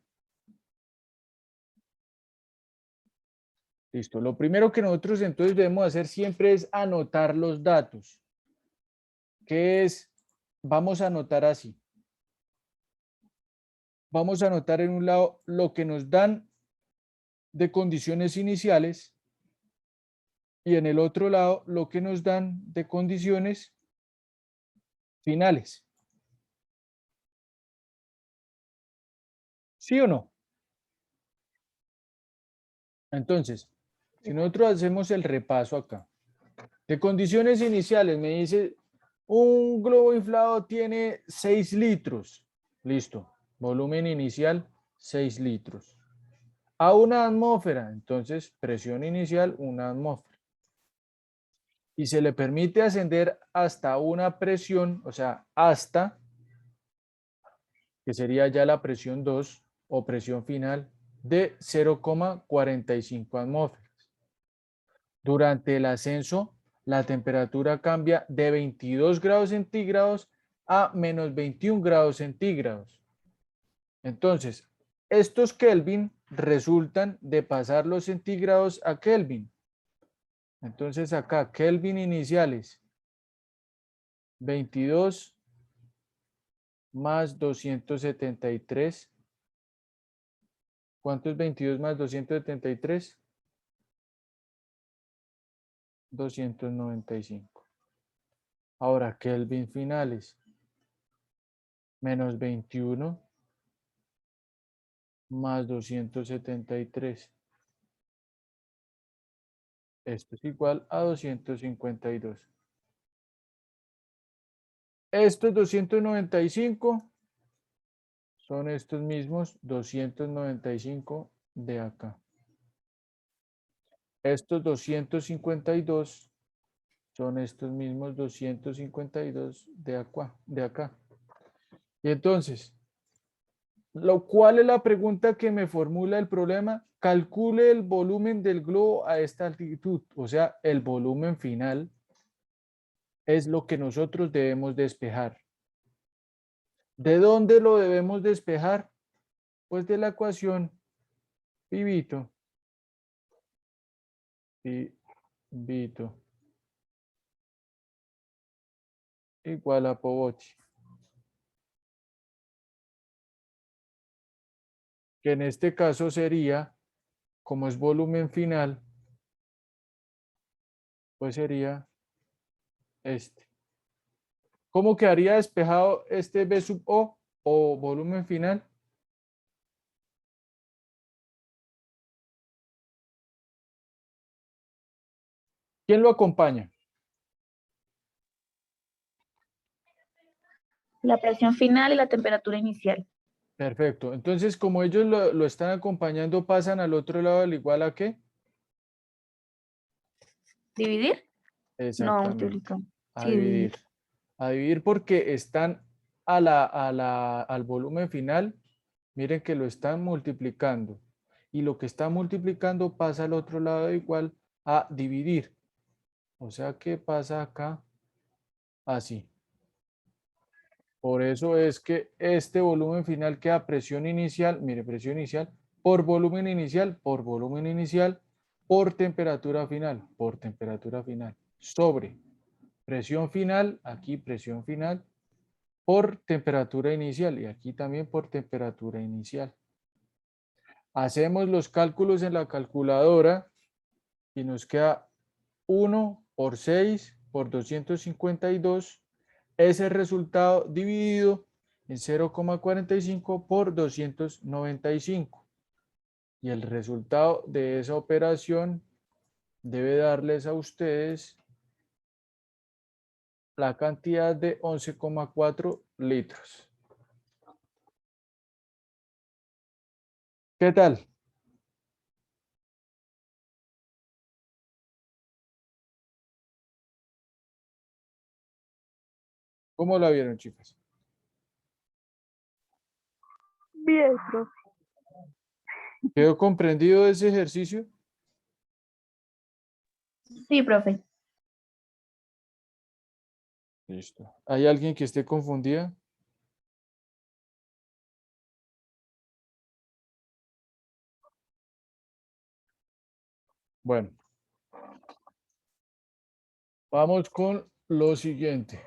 Speaker 1: Listo. Lo primero que nosotros entonces debemos hacer siempre es anotar los datos. ¿Qué es? Vamos a anotar así. Vamos a anotar en un lado lo que nos dan de condiciones iniciales y en el otro lado lo que nos dan de condiciones finales. ¿Sí o no? Entonces, si nosotros hacemos el repaso acá, de condiciones iniciales me dice un globo inflado tiene 6 litros. Listo. Volumen inicial 6 litros. A una atmósfera, entonces presión inicial una atmósfera. Y se le permite ascender hasta una presión, o sea, hasta, que sería ya la presión 2 o presión final, de 0,45 atmósferas. Durante el ascenso, la temperatura cambia de 22 grados centígrados a menos 21 grados centígrados. Entonces, estos Kelvin resultan de pasar los centígrados a Kelvin. Entonces acá, Kelvin iniciales, 22 más 273 ¿Cuánto es 22 más 273? 295. Ahora, Kelvin finales. Menos 21 más 273. Esto es igual a 252. Estos 295 son estos mismos 295 de acá. Estos 252 son estos mismos 252 de acá. Y entonces, ¿cuál es la pregunta que me formula el problema? Calcule el volumen del globo a esta altitud, o sea, el volumen final es lo que nosotros debemos despejar. ¿De dónde lo debemos despejar? Pues de la ecuación pibito igual a Pobochi, que en este caso sería, como es volumen final, pues sería este. ¿Cómo quedaría despejado este B sub O o volumen final? ¿Quién lo acompaña?
Speaker 3: La presión final y la temperatura inicial.
Speaker 1: Perfecto. Entonces, como ellos lo están acompañando, pasan al otro lado del igual a ¿qué?
Speaker 3: ¿Dividir? No,
Speaker 1: Exactamente.
Speaker 3: multiplicar.
Speaker 1: A
Speaker 3: Sí,
Speaker 1: dividir. A dividir porque están al volumen final. Miren que lo están multiplicando. Y lo que está multiplicando pasa al otro lado de igual a dividir. O sea que pasa acá así. Por eso es que este volumen final queda presión inicial, mire, presión inicial, por volumen inicial, por temperatura final, sobre presión final, aquí presión final, por temperatura inicial y aquí también por temperatura inicial. Hacemos los cálculos en la calculadora y nos queda 1 por 6 por 252. Ese resultado dividido en 0,45 por 295. Y el resultado de esa operación debe darles a ustedes la cantidad de 11,4 litros. ¿Qué tal? ¿Cómo la vieron, chicas?
Speaker 2: Bien, profe.
Speaker 1: ¿Quedó comprendido ese ejercicio?
Speaker 3: sí, profe.
Speaker 1: Listo. ¿Hay alguien que esté confundida? Bueno, vamos con lo siguiente.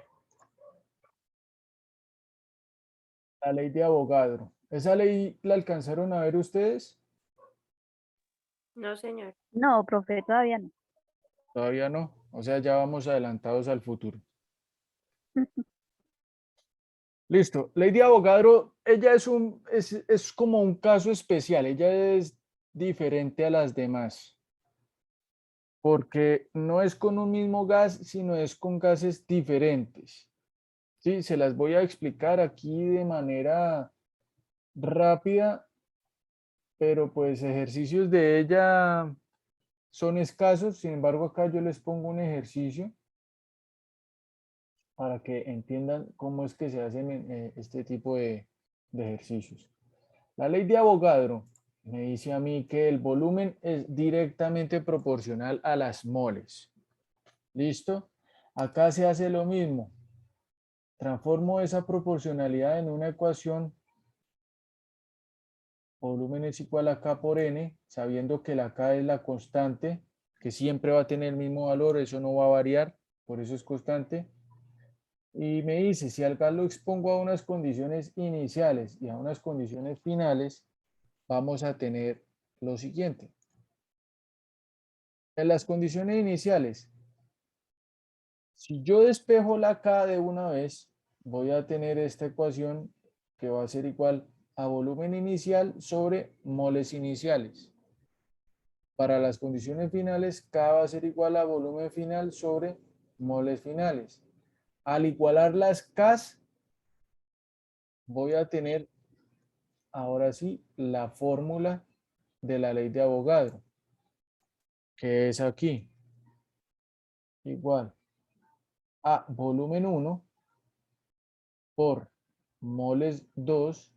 Speaker 1: La ley de Avogadro. ¿Esa ley la alcanzaron a ver ustedes?
Speaker 4: No, señor.
Speaker 2: No, profe, todavía no.
Speaker 1: Todavía no. O sea, ya vamos adelantados al futuro. Listo. Ley de Avogadro, ella es como un caso especial. Ella es diferente a las demás. Porque no es con un mismo gas, sino es con gases diferentes. Sí, se las voy a explicar aquí de manera rápida, pero pues ejercicios de ella son escasos. Sin embargo, acá yo les pongo un ejercicio para que entiendan cómo es que se hacen este tipo de ejercicios. La ley de Avogadro me dice a mí que el volumen es directamente proporcional a las moles. ¿Listo? Acá se hace lo mismo. Transformo esa proporcionalidad en una ecuación. Volumen es igual a K por N, sabiendo que la K es la constante, que siempre va a tener el mismo valor, eso no va a variar, por eso es constante. Y me dice, si al gas lo expongo a unas condiciones iniciales y a unas condiciones finales, vamos a tener lo siguiente. En las condiciones iniciales, si yo despejo la K de una vez, voy a tener esta ecuación que va a ser igual a volumen inicial sobre moles iniciales. Para las condiciones finales, K va a ser igual a volumen final sobre moles finales. Al igualar las Ks, voy a tener ahora sí la fórmula de la ley de Avogadro, que es aquí, igual a volumen 1 por moles 2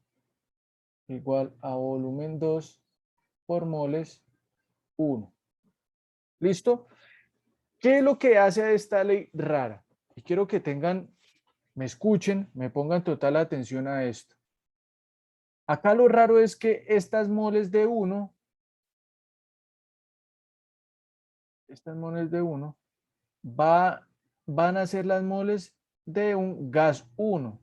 Speaker 1: igual a volumen 2 por moles 1. ¿Listo? ¿Qué es lo que hace a esta ley rara? Y quiero que me escuchen, me pongan total atención a esto. Acá lo raro es que estas moles de 1, van a ser las moles de un gas 1.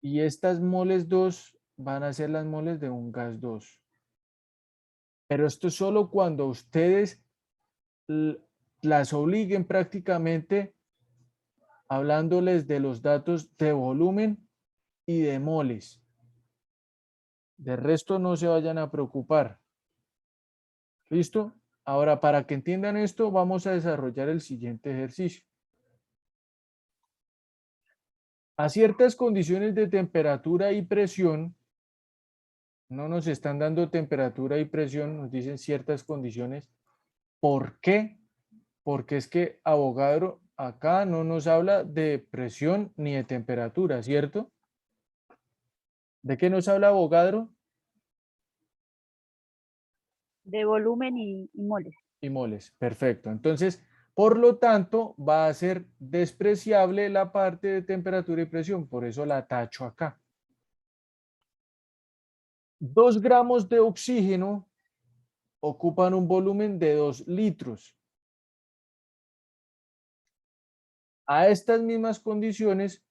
Speaker 1: Y estas moles 2 van a ser las moles de un gas 2. Pero esto es solo cuando ustedes las obliguen prácticamente hablándoles de los datos de volumen y de moles. De resto no se vayan a preocupar. ¿Listo? Ahora, para que entiendan esto, vamos a desarrollar el siguiente ejercicio. A ciertas condiciones de temperatura y presión, no nos están dando temperatura y presión, nos dicen ciertas condiciones. ¿Por qué? Porque es que Avogadro acá no nos habla de presión ni de temperatura, ¿cierto? ¿De qué nos habla Avogadro?
Speaker 2: De volumen y moles.
Speaker 1: Y moles, perfecto. Entonces, por lo tanto, va a ser despreciable la parte de temperatura y presión, por eso la tacho acá. 2 gramos de oxígeno ocupan un volumen de 2 litros. A estas mismas condiciones,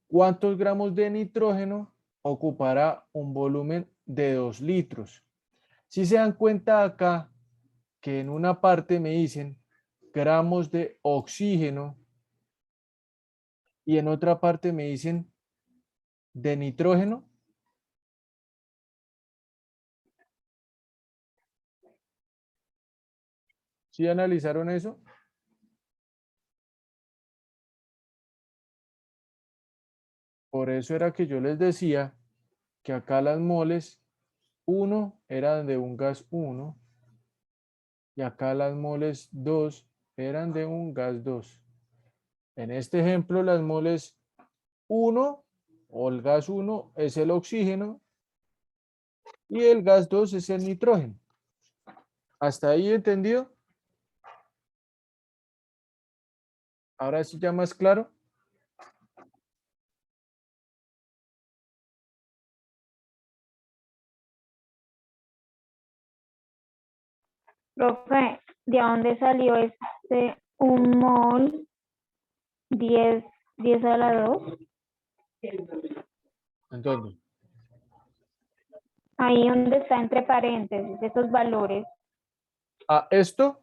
Speaker 1: ¿cuántos gramos de nitrógeno ocupará un volumen de 2 litros? Si se dan cuenta acá que en una parte me dicen gramos de oxígeno y en otra parte me dicen de nitrógeno. ¿Sí analizaron eso? Por eso era que yo les decía que acá las moles 1 eran de un gas 1 y acá las moles 2 eran de un gas 2. En este ejemplo, las moles 1 o el gas 1 es el oxígeno y el gas 2 es el nitrógeno. ¿Hasta ahí entendido? Ahora sí ya más claro.
Speaker 5: Profe, ¿de dónde salió este 1 mol 10 a la 2?
Speaker 1: Entonces,
Speaker 5: Ahí donde está entre paréntesis, esos valores.
Speaker 1: esto,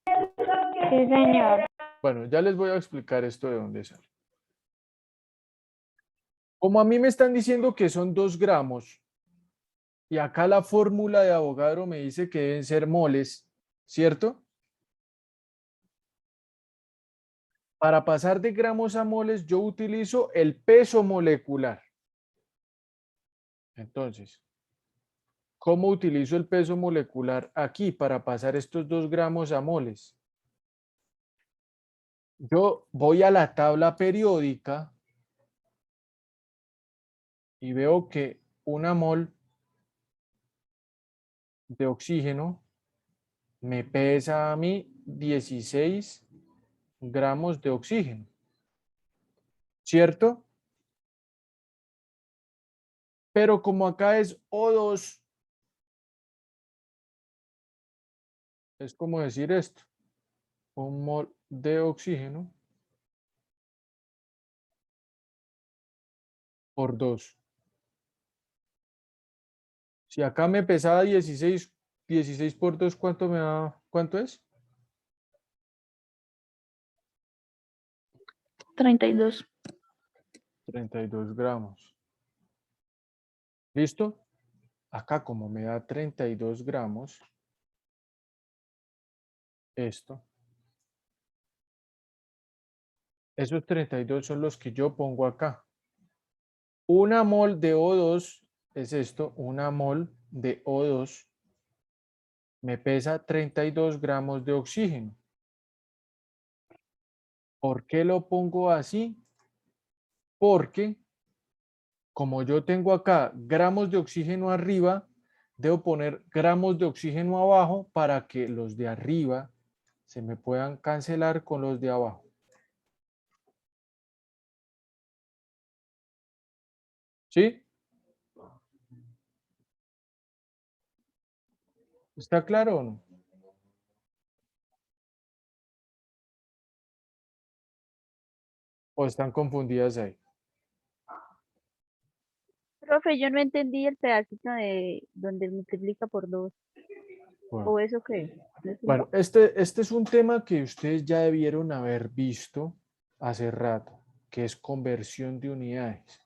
Speaker 5: Sí, señor.
Speaker 1: bueno, ya les voy a explicar esto de dónde sale. Como a mí me están diciendo que son 2 gramos y acá la fórmula de Avogadro me dice que deben ser moles, ¿cierto? Para pasar de gramos a moles, yo utilizo el peso molecular. Entonces, ¿cómo utilizo el peso molecular aquí para pasar estos 2 gramos a moles? Yo voy a la tabla periódica y veo que una mol de oxígeno me pesa a mí 16 gramos de oxígeno, ¿cierto? Pero como acá es O2, es como decir esto, un mol de oxígeno por 2. Si acá me pesaba 16, 16 por 2, ¿cuánto me da? ¿Cuánto es?
Speaker 3: 32.
Speaker 1: 32 gramos. ¿Listo? Acá como me da 32 gramos, esto, esos 32 son los que yo pongo acá. Una mol de O2 es esto, una mol de O2 me pesa 32 gramos de oxígeno. ¿Por qué lo pongo así? Porque como yo tengo acá gramos de oxígeno arriba, debo poner gramos de oxígeno abajo para que los de arriba se me puedan cancelar con los de abajo. ¿Sí? ¿Está claro o no? ¿O están confundidas ahí?
Speaker 2: Profe, yo no entendí el pedacito de donde multiplica por 2.
Speaker 1: Bueno,
Speaker 2: ¿O eso qué? ¿No es
Speaker 1: bueno, este es un tema que ustedes ya debieron haber visto hace rato, que es conversión de unidades.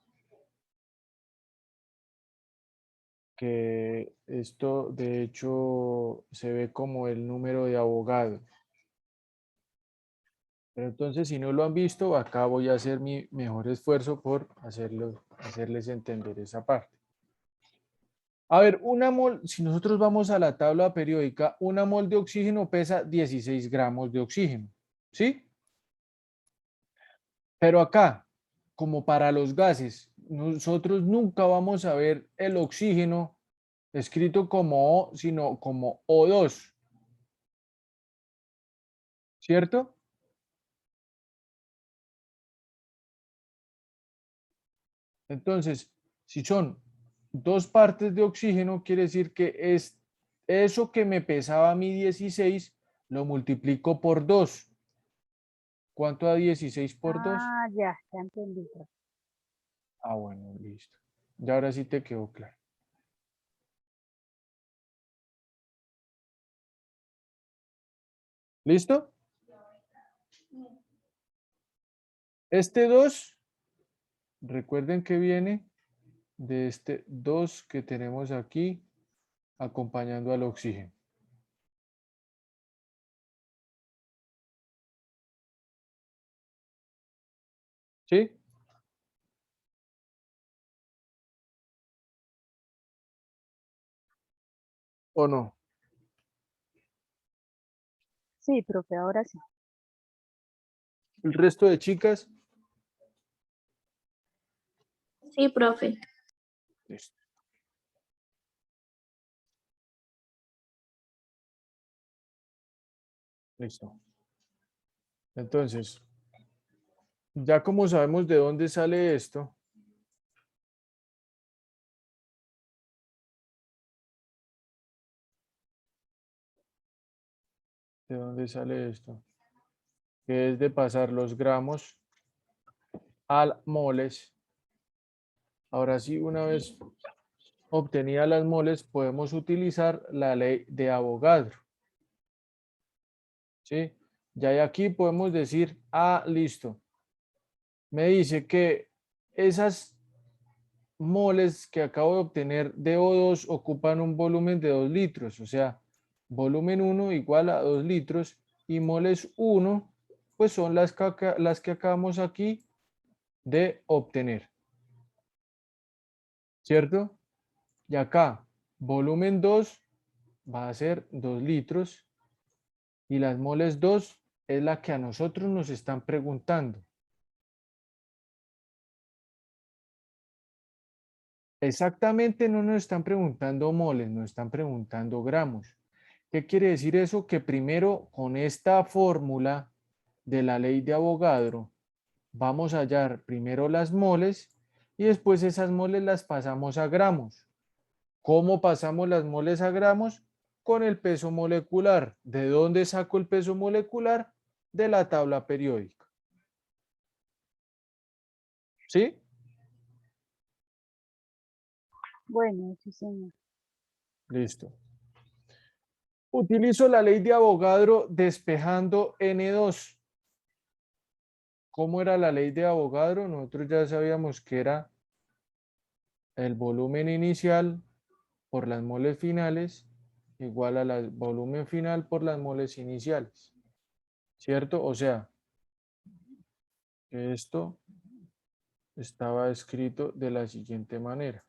Speaker 1: Que esto de hecho se ve como el número de abogado. Pero entonces, si no lo han visto, acá voy a hacer mi mejor esfuerzo por hacerles entender esa parte. A ver, una mol, si nosotros vamos a la tabla periódica, una mol de oxígeno pesa 16 gramos de oxígeno, ¿sí? Pero acá, como para los gases, nosotros nunca vamos a ver el oxígeno escrito como O, sino como O2, ¿cierto? Entonces, si son dos partes de oxígeno, quiere decir que es eso que me pesaba a mí 16, lo multiplico por 2. ¿Cuánto da 16 por 2?
Speaker 2: Ah, ya entendí, profe.
Speaker 1: Ah, bueno, listo. Ya ahora sí te quedó claro. ¿Listo? Este 2, recuerden que viene de este 2 que tenemos aquí acompañando al oxígeno. ¿Sí? ¿O no?
Speaker 2: Sí, profe, ahora sí.
Speaker 1: El resto de chicas,
Speaker 3: Sí, profe.
Speaker 1: listo. Listo. Entonces, ya como sabemos de dónde sale esto, ¿de dónde sale esto? Que es de pasar los gramos al moles. Ahora sí, una vez obtenida las moles, podemos utilizar la ley de Avogadro. ¿Sí? Ya de aquí podemos decir, ah, listo. Me dice que esas moles que acabo de obtener de O2 ocupan un volumen de 2 litros, o sea, volumen 1 igual a 2 litros y moles 1, pues son las que acabamos aquí de obtener, ¿cierto? Y acá, volumen 2 va a ser 2 litros y las moles 2 es la que a nosotros nos están preguntando. Exactamente no nos están preguntando moles, nos están preguntando gramos. ¿Qué quiere decir eso? Que primero con esta fórmula de la ley de Avogadro vamos a hallar primero las moles y después esas moles las pasamos a gramos. ¿Cómo pasamos las moles a gramos? Con el peso molecular. ¿De dónde saco el peso molecular? De la tabla periódica. ¿Sí?
Speaker 2: Bueno, sí, señor.
Speaker 1: Listo. Utilizo la ley de Avogadro despejando N2. ¿Cómo era la ley de Avogadro? Nosotros ya sabíamos que era el volumen inicial por las moles finales igual al volumen final por las moles iniciales. ¿Cierto? O sea, que esto estaba escrito de la siguiente manera.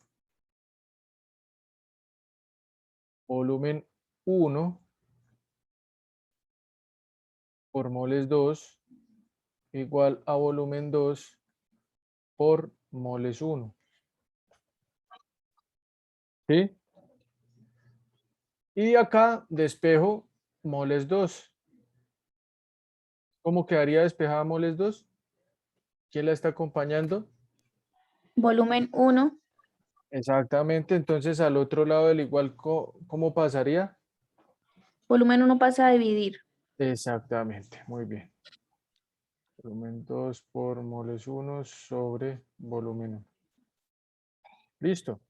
Speaker 1: Volumen 1 por moles 2 igual a volumen 2 por moles 1. ¿Sí? Y acá despejo moles 2. ¿Cómo quedaría despejada moles 2? ¿Quién la está acompañando?
Speaker 3: Volumen 1,
Speaker 1: Exactamente. Entonces al otro lado del igual, ¿cómo pasaría?
Speaker 3: volumen 1 pasa a dividir.
Speaker 1: Exactamente. Muy bien. Volumen 2 por moles 1 sobre volumen 1. Listo.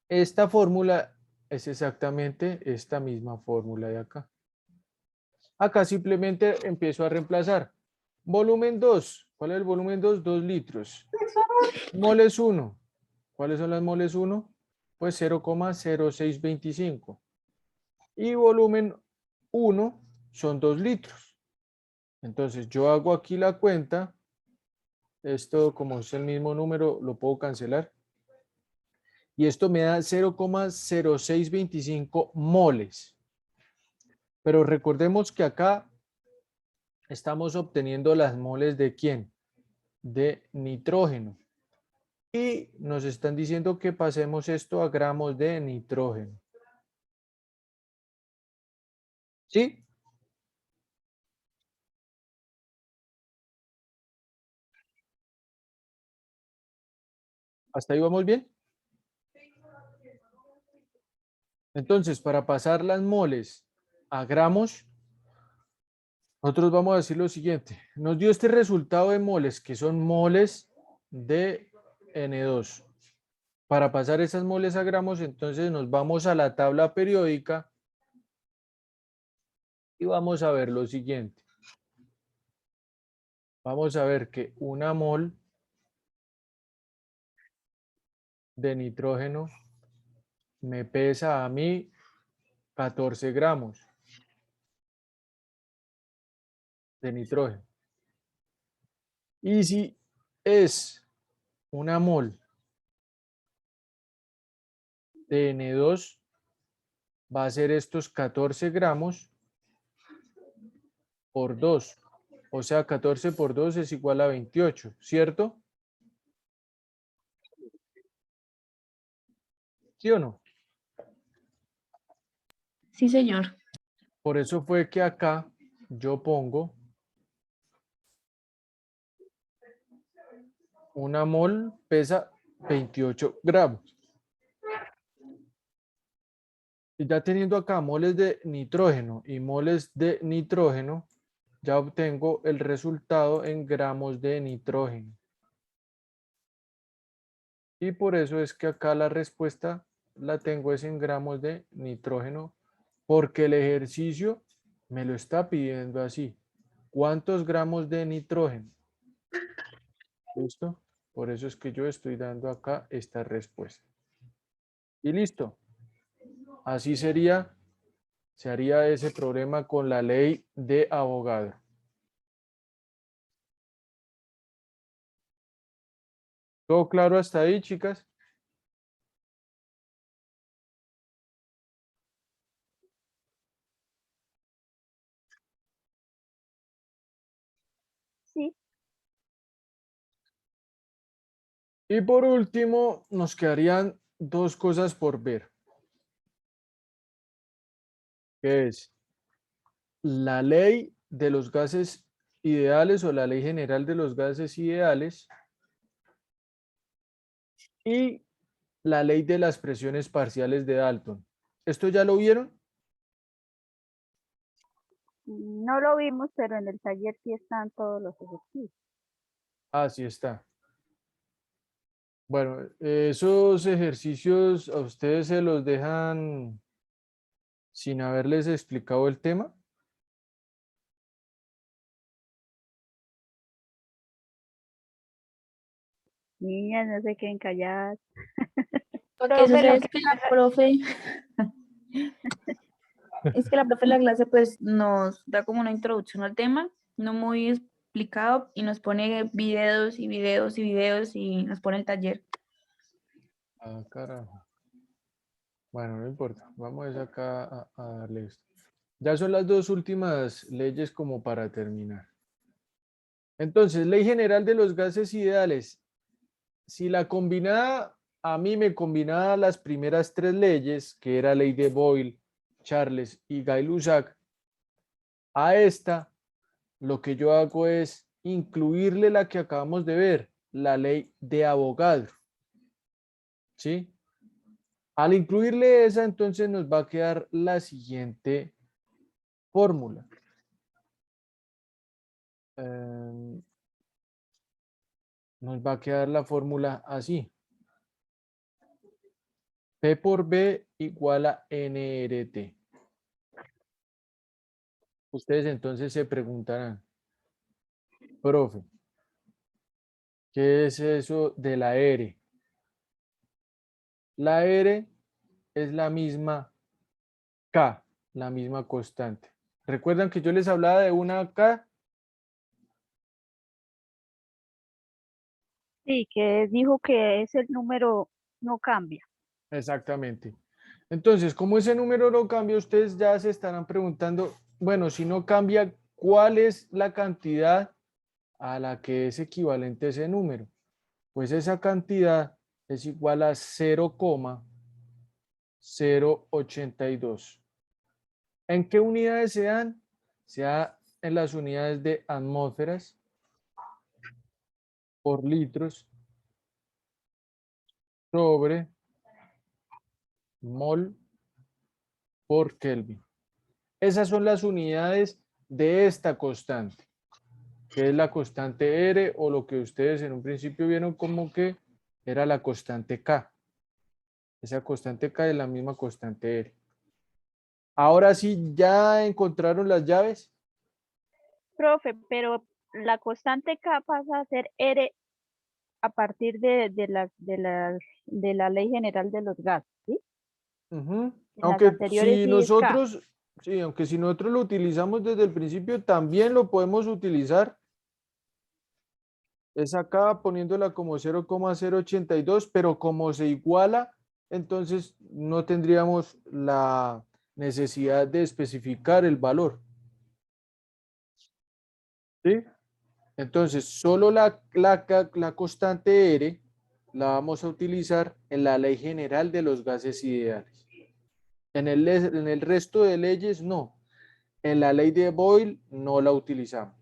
Speaker 1: Esta fórmula es exactamente esta misma fórmula de acá. Acá simplemente empiezo a reemplazar. Volumen 2. ¿Cuál es el volumen 2? 2 litros. Moles 1. ¿Cuáles son las moles 1? Pues 0,0625. Y volumen 1 son 2 litros. Entonces yo hago aquí la cuenta. Esto, como es el mismo número, lo puedo cancelar. Y esto me da 0,0625 moles. Pero recordemos que acá estamos obteniendo las moles de ¿quién? De nitrógeno. Y nos están diciendo que pasemos esto a gramos de nitrógeno. ¿Sí? ¿Hasta ahí vamos bien? Entonces, para pasar las moles a gramos, nosotros vamos a decir lo siguiente. Nos dio este resultado de moles, que son moles de N2. Para pasar esas moles a gramos, entonces nos vamos a la tabla periódica y vamos a ver lo siguiente. Vamos a ver que una mol de nitrógeno me pesa a mí 14 gramos de nitrógeno. Y si es una mol de N2, va a ser estos 14 gramos por 2. O sea, 14 por 2 es igual a 28, ¿cierto? ¿Sí o no?
Speaker 3: Sí, señor.
Speaker 1: Por eso fue que acá yo pongo una mol pesa 28 gramos. Y ya teniendo acá moles de nitrógeno y moles de nitrógeno, ya obtengo el resultado en gramos de nitrógeno. Y por eso es que acá la respuesta la tengo es en gramos de nitrógeno, porque el ejercicio me lo está pidiendo así. ¿Cuántos gramos de nitrógeno? ¿Listo? Por eso es que yo estoy dando acá esta respuesta. Y listo. Así se haría ese problema con la ley de Avogadro. ¿Todo claro hasta ahí, chicas?
Speaker 2: Sí,
Speaker 1: Y por último, nos quedarían dos cosas por ver. Que es la ley de los gases ideales o la ley general de los gases ideales y la ley de las presiones parciales de Dalton. ¿Esto ya lo vieron?
Speaker 2: no lo vimos, pero en el taller sí están todos los ejercicios.
Speaker 1: Así está. Bueno, esos ejercicios a ustedes se los dejan sin haberles explicado el tema.
Speaker 2: Niñas, no se queden calladas.
Speaker 3: Lo que
Speaker 5: Profe,
Speaker 3: sucede
Speaker 5: lo
Speaker 3: es que la profe, es que la profe en la clase pues nos da como una introducción al tema, no muy explicado, y nos pone videos y videos y videos y nos pone el taller.
Speaker 1: Ah, carajo. Bueno, no importa. Vamos acá a darle esto. Ya son las dos últimas leyes como para terminar. Entonces, ley general de los gases ideales. Si la combinada, a mí me combinaba las primeras tres leyes, que era ley de Boyle, Charles y Gay-Lussac, a esta, lo que yo hago es incluirle la que acabamos de ver, la ley de Avogadro. ¿Sí? Al incluirle esa, entonces nos va a quedar la siguiente fórmula. Nos va a quedar la fórmula así. P por B igual a NRT. Ustedes entonces se preguntarán, profe, ¿qué es eso de la R? La R es la misma K, la misma constante. ¿Recuerdan que yo les hablaba de una K?
Speaker 2: Sí, que dijo que ese número no cambia.
Speaker 1: Exactamente. Entonces, como ese número no cambia, ustedes ya se estarán preguntando, bueno, si no cambia, ¿cuál es la cantidad a la que es equivalente ese número? Pues esa cantidad es igual a 0,082. ¿En qué unidades se dan? Se da en las unidades de atmósferas por litros sobre mol por Kelvin. Esas son las unidades de esta constante, que es la constante R, o lo que ustedes en un principio vieron como que era la constante K. Esa constante K es la misma constante R. Ahora sí, ¿ya encontraron las llaves?
Speaker 2: Profe, pero la constante K pasa a ser R a partir de la ley general de los gases, ¿sí?
Speaker 1: Ujú.
Speaker 2: En las
Speaker 1: Aunque
Speaker 2: anteriores
Speaker 1: si
Speaker 2: sí es K.
Speaker 1: nosotros, sí, aunque si nosotros lo utilizamos desde el principio, también lo podemos utilizar. Es acá poniéndola como 0,082, pero como se iguala, entonces no tendríamos la necesidad de especificar el valor. ¿Sí? Entonces, solo la constante R la vamos a utilizar en la ley general de los gases ideales. En el resto de leyes, no. En la ley de Boyle no la utilizamos.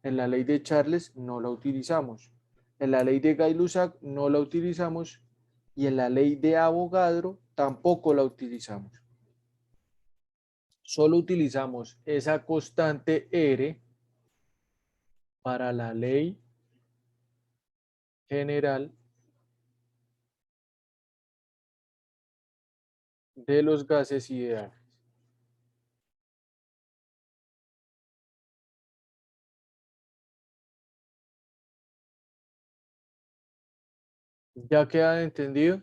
Speaker 1: En la ley de Charles no la utilizamos. En la ley de Gay-Lussac no la utilizamos. Y en la ley de Avogadro tampoco la utilizamos. Solo utilizamos esa constante R para la ley general de los gases ideales. ¿Ya queda entendido?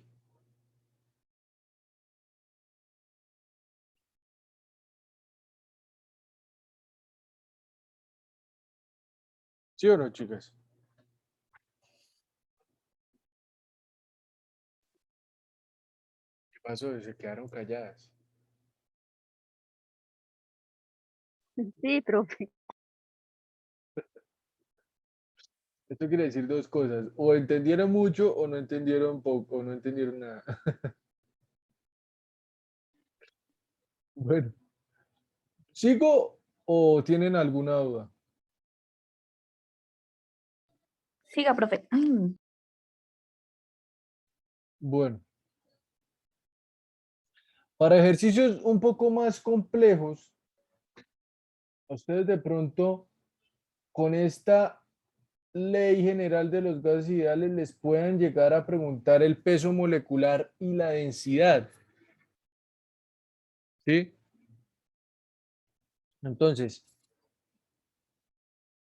Speaker 1: ¿Sí o no, chicas? ¿Qué pasó? Se quedaron calladas.
Speaker 2: Sí, profe.
Speaker 1: Esto quiere decir dos cosas. O entendieron mucho o no entendieron poco, o no entendieron nada. Bueno, ¿sigo o tienen alguna duda?
Speaker 3: Siga, profe.
Speaker 1: Bueno, para ejercicios un poco más complejos, a ustedes de pronto con esta ley general de los gases ideales les puedan llegar a preguntar el peso molecular y la densidad. ¿Sí? Entonces,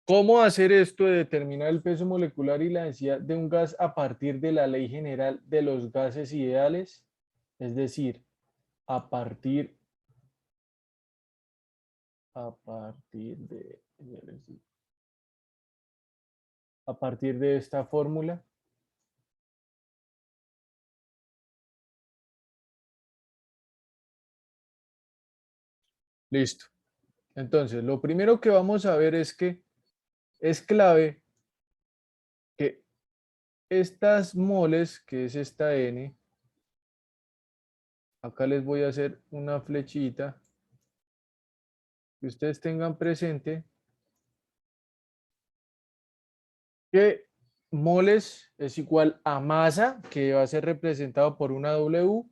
Speaker 1: ¿cómo hacer esto de determinar el peso molecular y la densidad de un gas a partir de la ley general de los gases ideales? Es decir, a partir de esta fórmula. Listo. Entonces, lo primero que vamos a ver es que es clave que estas moles, que es esta N, acá les voy a hacer una flechita, que ustedes tengan presente que moles es igual a masa, que va a ser representado por una W,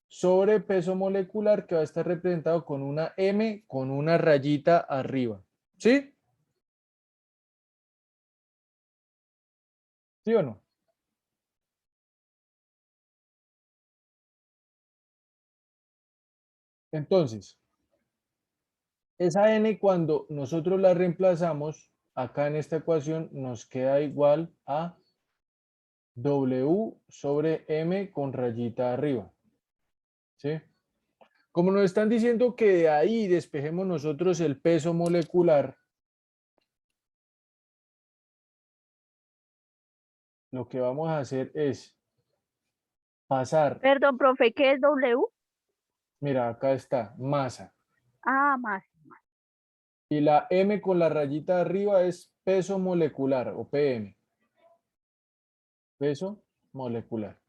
Speaker 1: sobre peso molecular, que va a estar representado con una M, con una rayita arriba. ¿Sí? ¿Sí o no? Entonces, esa N cuando nosotros la reemplazamos, acá en esta ecuación nos queda igual a W sobre M con rayita arriba. ¿Sí? Como nos están diciendo que de ahí despejemos nosotros el peso molecular, lo que vamos a hacer es pasar,
Speaker 2: Perdón, profe, ¿qué es W?
Speaker 1: mira, acá está, masa.
Speaker 2: Ah, más.
Speaker 1: Y la M con la rayita arriba es peso molecular o PM. Peso molecular.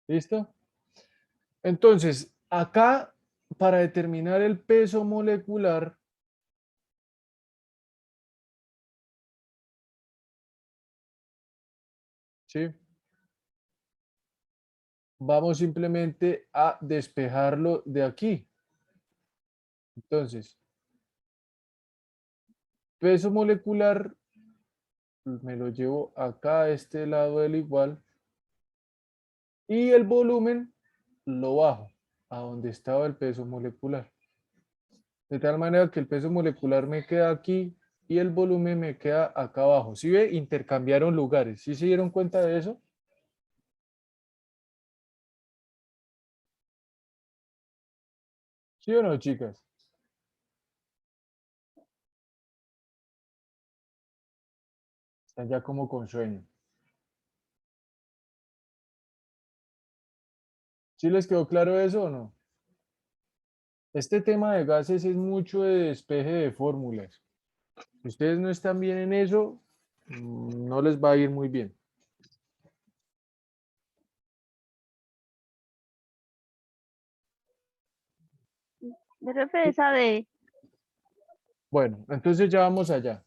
Speaker 1: ¿Listo? Entonces, acá, para determinar el peso molecular, ¿sí? Vamos simplemente a despejarlo de aquí. Entonces, peso molecular, me lo llevo acá a este lado del igual. Y el volumen lo bajo a donde estaba el peso molecular. De tal manera que el peso molecular me queda aquí y el volumen me queda acá abajo. ¿Sí ve? Intercambiaron lugares. ¿Sí se dieron cuenta de eso? ¿Sí o no, chicas? Están ya como con sueño. ¿Sí les quedó claro eso o no? Este tema de gases es mucho de despeje de fórmulas. Si ustedes no están bien en eso, no les va a ir muy bien.
Speaker 2: Profe, esa de...
Speaker 1: Bueno, entonces ya vamos allá.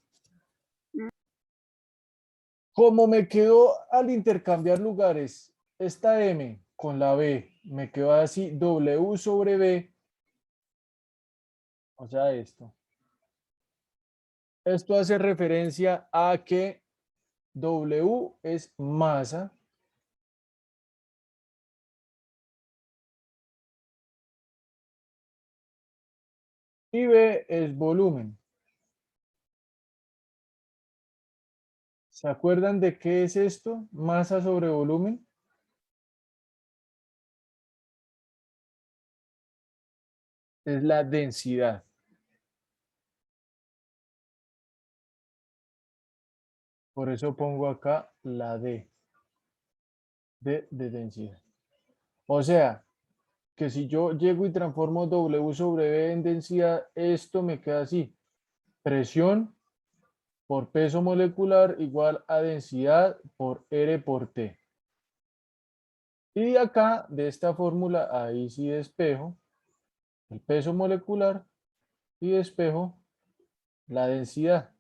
Speaker 1: Como me quedó al intercambiar lugares, esta M con la B, me quedó así W sobre B, o sea, esto. Esto hace referencia a que W es masa y B es volumen. ¿Se acuerdan de qué es esto? Masa sobre volumen. Es la densidad. Por eso pongo acá la D de densidad. O sea, que si yo llego y transformo W sobre B en densidad, esto me queda así. Presión por peso molecular igual a densidad por R por T. Y de acá, de esta fórmula, ahí sí despejo el peso molecular y despejo la densidad,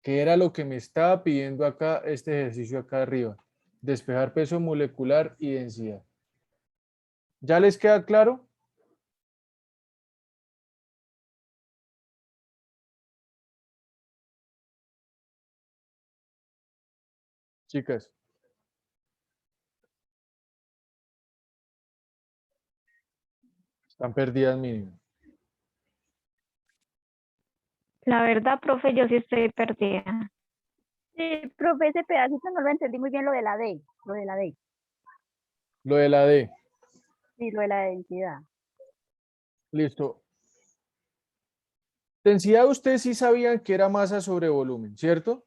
Speaker 1: que era lo que me estaba pidiendo acá este ejercicio acá arriba. Despejar peso molecular y densidad. ¿Ya les queda claro? chicas. Están perdidas mínimo.
Speaker 2: La verdad, profe, yo sí estoy perdida.
Speaker 6: Sí, profe, ese pedacito no lo entendí muy bien, lo de la D, lo de la D,
Speaker 1: Lo de la D.
Speaker 6: sí, lo de la densidad.
Speaker 1: Listo. Densidad, ustedes sí sabían que era masa sobre volumen, ¿cierto?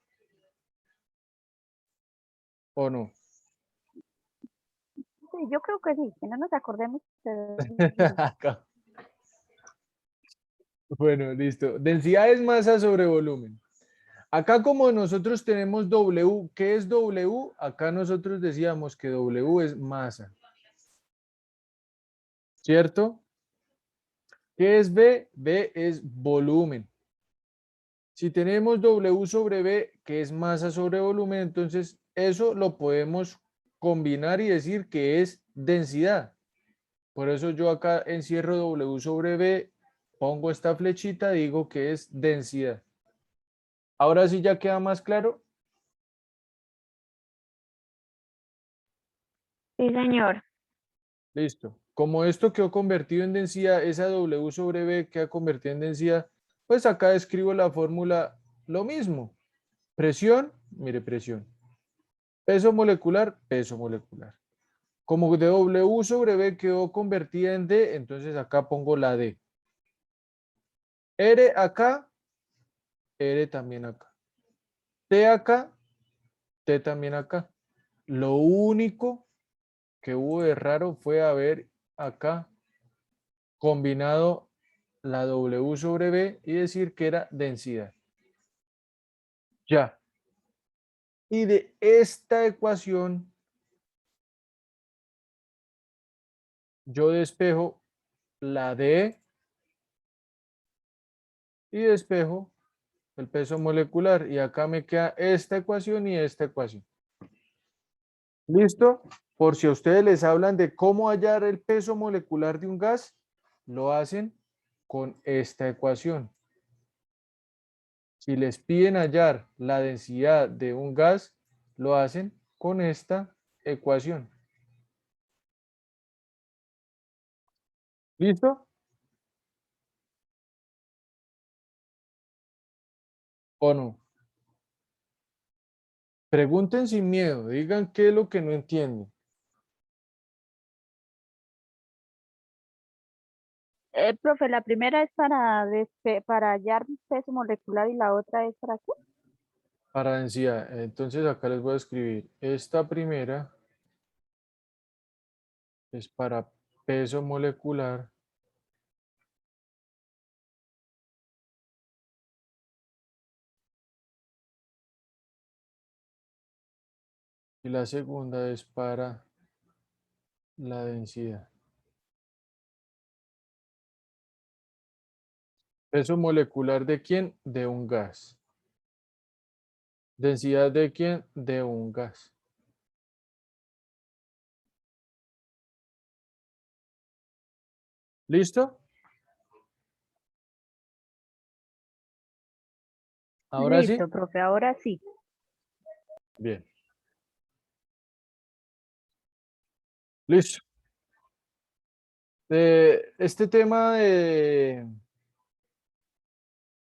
Speaker 1: ¿O no?
Speaker 6: Sí, yo creo que sí, que no nos acordemos. Pero sí.
Speaker 1: Acá. Bueno, listo. Densidad es masa sobre volumen. Acá como nosotros tenemos W, ¿qué es W? Acá nosotros decíamos que W es masa. ¿Cierto? ¿Qué es B? B es volumen. Si tenemos W sobre B, que es masa sobre volumen, entonces eso lo podemos combinar y decir que es densidad. Por eso yo acá encierro W sobre B, pongo esta flechita, digo que es densidad. Ahora sí ya queda más claro.
Speaker 2: Sí, señor.
Speaker 1: Listo. Como esto quedó convertido en densidad, esa W sobre B queda convertida en densidad, pues acá escribo la fórmula lo mismo. Presión, mire, presión. Peso molecular, peso molecular. Como de W sobre B quedó convertida en D, entonces acá pongo la D. R acá, R también acá. T acá, T también acá. Lo único que hubo de raro fue haber acá combinado la W sobre B y decir que era densidad. Ya. Y de esta ecuación yo despejo la D y despejo el peso molecular. Y acá me queda esta ecuación y esta ecuación. ¿Listo? Por si a ustedes les hablan de cómo hallar el peso molecular de un gas, lo hacen con esta ecuación. Si les piden hallar la densidad de un gas, lo hacen con esta ecuación. ¿Listo? ¿O no? Pregunten sin miedo, digan qué es lo que no entienden.
Speaker 6: Profe, la primera es para hallar peso molecular y la otra es para qué?
Speaker 1: Para densidad. Entonces acá les voy a escribir. Esta primera es para peso molecular. Y la segunda es para la densidad. ¿Peso molecular de quién? De un gas. ¿Densidad de quién? De un gas. ¿Listo? Ahora sí.
Speaker 6: Listo, profe, ahora sí.
Speaker 1: Bien. Listo. Este tema de...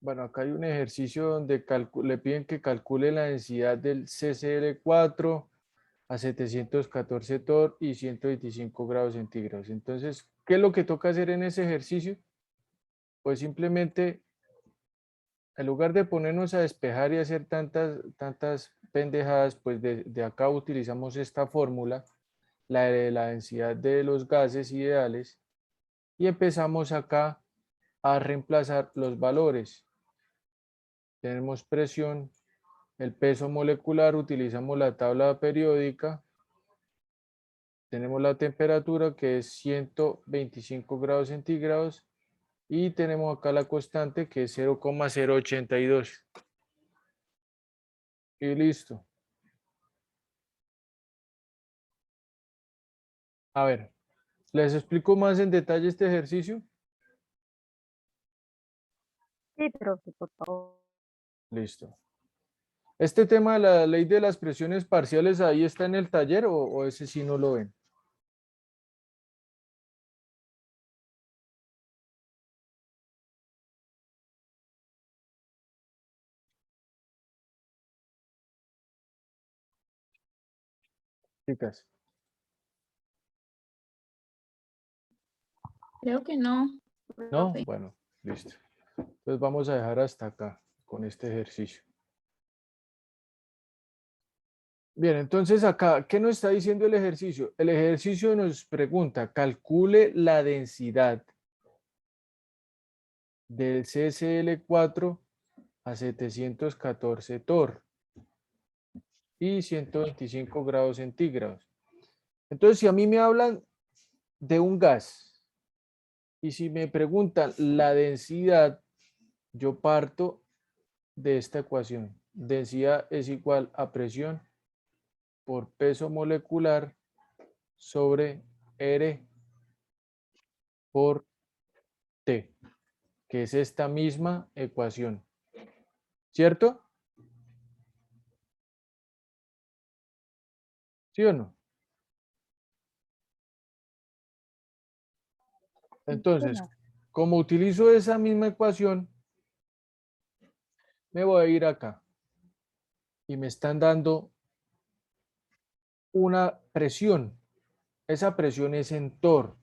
Speaker 1: Bueno, acá hay un ejercicio donde le piden que calcule la densidad del CCl4 a 714 torr y 125 grados centígrados. Entonces, ¿qué es lo que toca hacer en ese ejercicio? Pues simplemente, en lugar de ponernos a despejar y hacer tantas pendejadas, pues de acá utilizamos esta fórmula, la de la densidad de los gases ideales, y empezamos acá a reemplazar los valores. Tenemos presión, el peso molecular, utilizamos la tabla periódica, tenemos la temperatura que es 125 grados centígrados y tenemos acá la constante que es 0,082. Y listo. A ver, ¿les explico más en detalle este ejercicio?
Speaker 6: Sí, profe, por favor.
Speaker 1: Listo. Este tema de la ley de las presiones parciales, ¿ahí está en el taller o ese sí no lo ven? Chicas.
Speaker 3: Creo que no.
Speaker 1: ¿No?
Speaker 3: profe.
Speaker 1: Bueno, listo. Entonces vamos a dejar hasta acá con este ejercicio. Bien, entonces acá, ¿qué nos está diciendo el ejercicio? El ejercicio nos pregunta, calcule la densidad del CCl4 a 714 torr y 125 grados centígrados. Entonces, si a mí me hablan de un gas y si me preguntan la densidad, yo parto de esta ecuación. Densidad es igual a presión por peso molecular sobre R por T, que es esta misma ecuación. ¿Cierto? ¿Sí o no? Entonces, como utilizo esa misma ecuación, me voy a ir acá y me están dando una presión. Esa presión es en torr.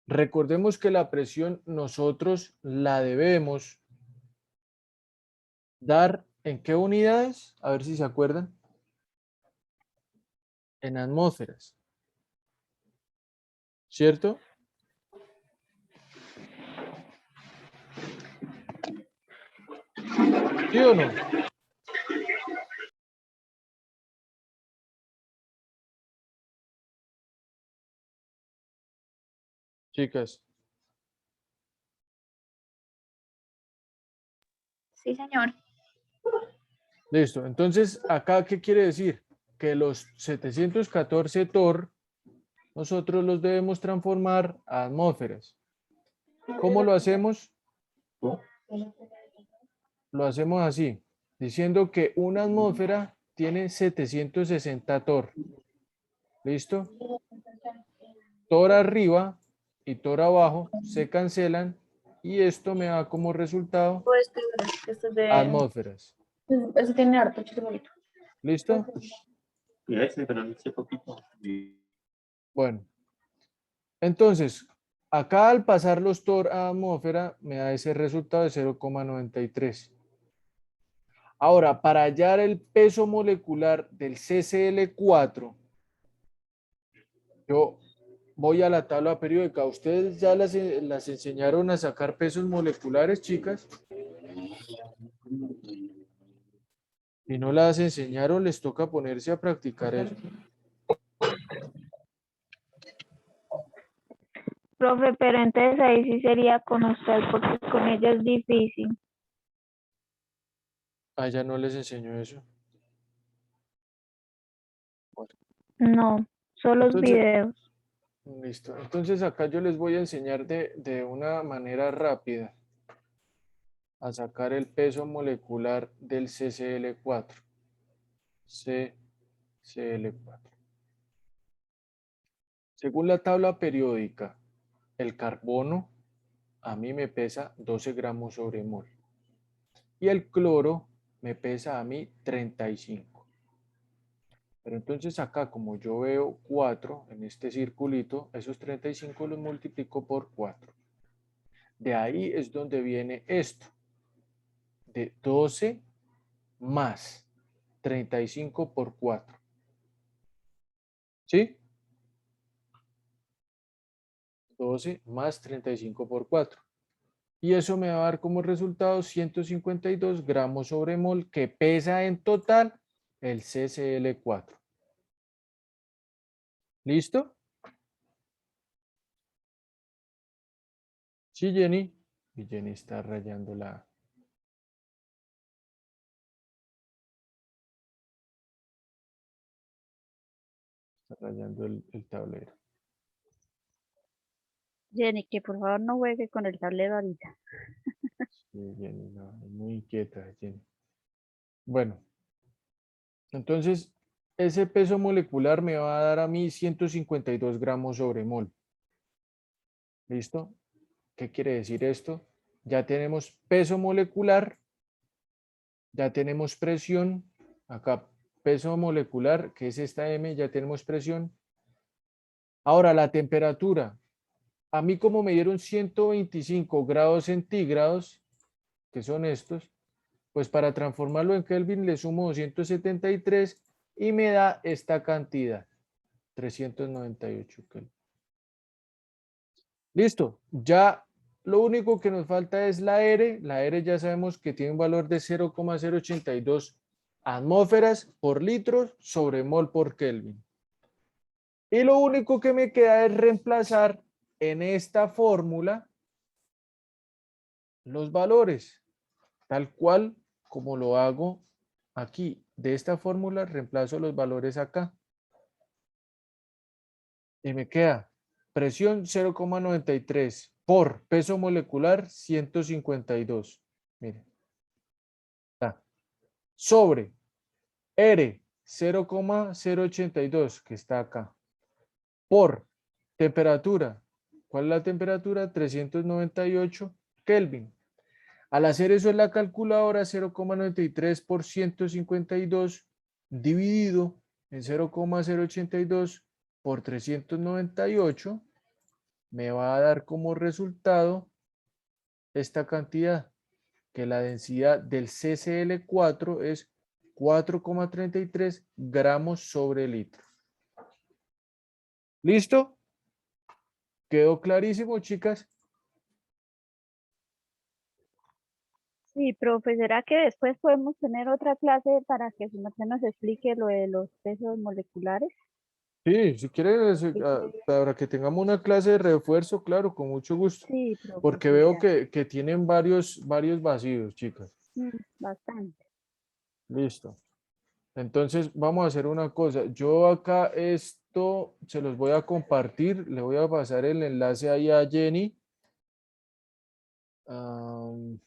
Speaker 1: Recordemos que la presión nosotros la debemos dar ¿en qué unidades? A ver si se acuerdan. En atmósferas. ¿Cierto? ¿Sí o no? Chicas.
Speaker 3: Sí, señor.
Speaker 1: Listo. Entonces, acá, ¿qué quiere decir? Que los 714 torr, nosotros los debemos transformar a atmósferas. ¿Cómo lo hacemos? Lo hacemos así, diciendo que una atmósfera tiene 760 torr. ¿Listo? Torr arriba y torr abajo se cancelan y esto me da como resultado
Speaker 3: Pues esto es de...
Speaker 1: atmósferas.
Speaker 3: Eso tiene harto chiste bonito.
Speaker 1: ¿Listo?
Speaker 7: Y ese, pero no sé poquito.
Speaker 1: Bueno, entonces, acá al pasar los torr a atmósfera me da ese resultado de 0,93. Ahora, para hallar el peso molecular del CCl4, yo voy a la tabla periódica. ¿Ustedes ya las enseñaron a sacar pesos moleculares, chicas? Si no las enseñaron, les toca ponerse a practicar eso.
Speaker 6: Profe, pero entonces ahí sí sería con usted, porque con ella es difícil.
Speaker 1: A ella no les enseñó eso.
Speaker 6: No, solo los
Speaker 1: Entonces,
Speaker 6: videos.
Speaker 1: listo. Entonces acá yo les voy a enseñar de una manera rápida a sacar el peso molecular del CCl4. CCl4. Según la tabla periódica, el carbono a mí me pesa 12 gramos sobre mol. Y el cloro me pesa a mí 35. Pero entonces acá, como yo veo 4 en este circulito, esos 35 los multiplico por 4. De ahí es donde viene esto. De 12 más 35 por 4. ¿Sí? 12 más 35 por 4. Y eso me va a dar como resultado 152 gramos sobre mol que pesa en total el CCl4. ¿Listo? Sí, Jenny. Y Jenny está rayando el tablero.
Speaker 6: Jenny, que por favor no juegue con el tablero ahorita.
Speaker 1: Sí, Jenny, no, es muy inquieta, Jenny. Bueno, entonces ese peso molecular me va a dar a mí 152 gramos sobre mol. ¿Listo? ¿Qué quiere decir esto? Ya tenemos peso molecular, ya tenemos presión, acá peso molecular, que es esta M, ya tenemos presión. Ahora la temperatura. A mí como me dieron 125 grados centígrados, que son estos, pues para transformarlo en Kelvin le sumo 273 y me da esta cantidad, 398 Kelvin. Listo, ya lo único que nos falta es la R. La R ya sabemos que tiene un valor de 0,082 atmósferas por litro sobre mol por Kelvin. Y lo único que me queda es reemplazar en esta fórmula los valores, tal cual como lo hago aquí. De esta fórmula reemplazo los valores acá. Y me queda presión 0,93 por peso molecular 152. Miren. Está. Sobre R 0,082 que está acá. Por temperatura. ¿Cuál es la temperatura? 398 Kelvin. Al hacer eso en la calculadora, 0,93 por 152 dividido en 0,082 por 398 me va a dar como resultado esta cantidad, que la densidad del CCl4 es 4,33 gramos sobre litro. ¿Listo? ¿Quedó clarísimo, chicas?
Speaker 6: Sí, profe, ¿será que después podemos tener otra clase para que su merced nos explique lo de los pesos moleculares?
Speaker 1: Sí, si quieren, para que tengamos una clase de refuerzo, claro, con mucho gusto.
Speaker 6: Sí, profe,
Speaker 1: Porque
Speaker 6: sí,
Speaker 1: veo
Speaker 6: gracias.
Speaker 1: que tienen varios vacíos, chicas.
Speaker 6: Bastante.
Speaker 1: Listo. Entonces, vamos a hacer una cosa. Yo acá esto se los voy a compartir. Le voy a pasar el enlace ahí a Jenny. Am,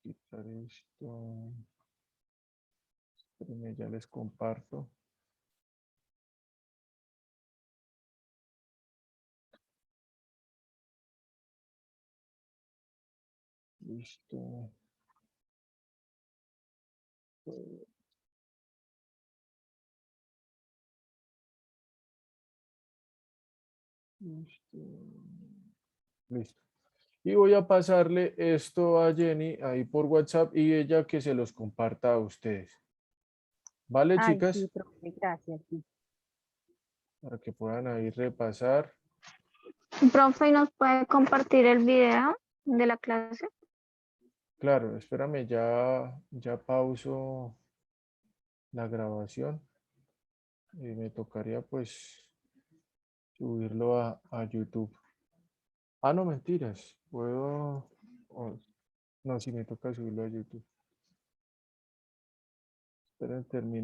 Speaker 1: quitar esto. Espérenme, ya les comparto. Listo. Listo. Listo. Y voy a pasarle esto a Jenny ahí por WhatsApp y ella que se los comparta a ustedes. ¿Vale,
Speaker 6: Ay, sí,
Speaker 1: chicas?
Speaker 6: profe, gracias. Sí.
Speaker 1: Para que puedan ahí repasar.
Speaker 3: Profe, ¿nos puede compartir el video de la clase?
Speaker 1: Claro, espérame, ya pauso la grabación y me tocaría pues subirlo a YouTube. Ah, no, mentiras. Puedo... no, sí me toca subirlo a YouTube. Esperen, termino.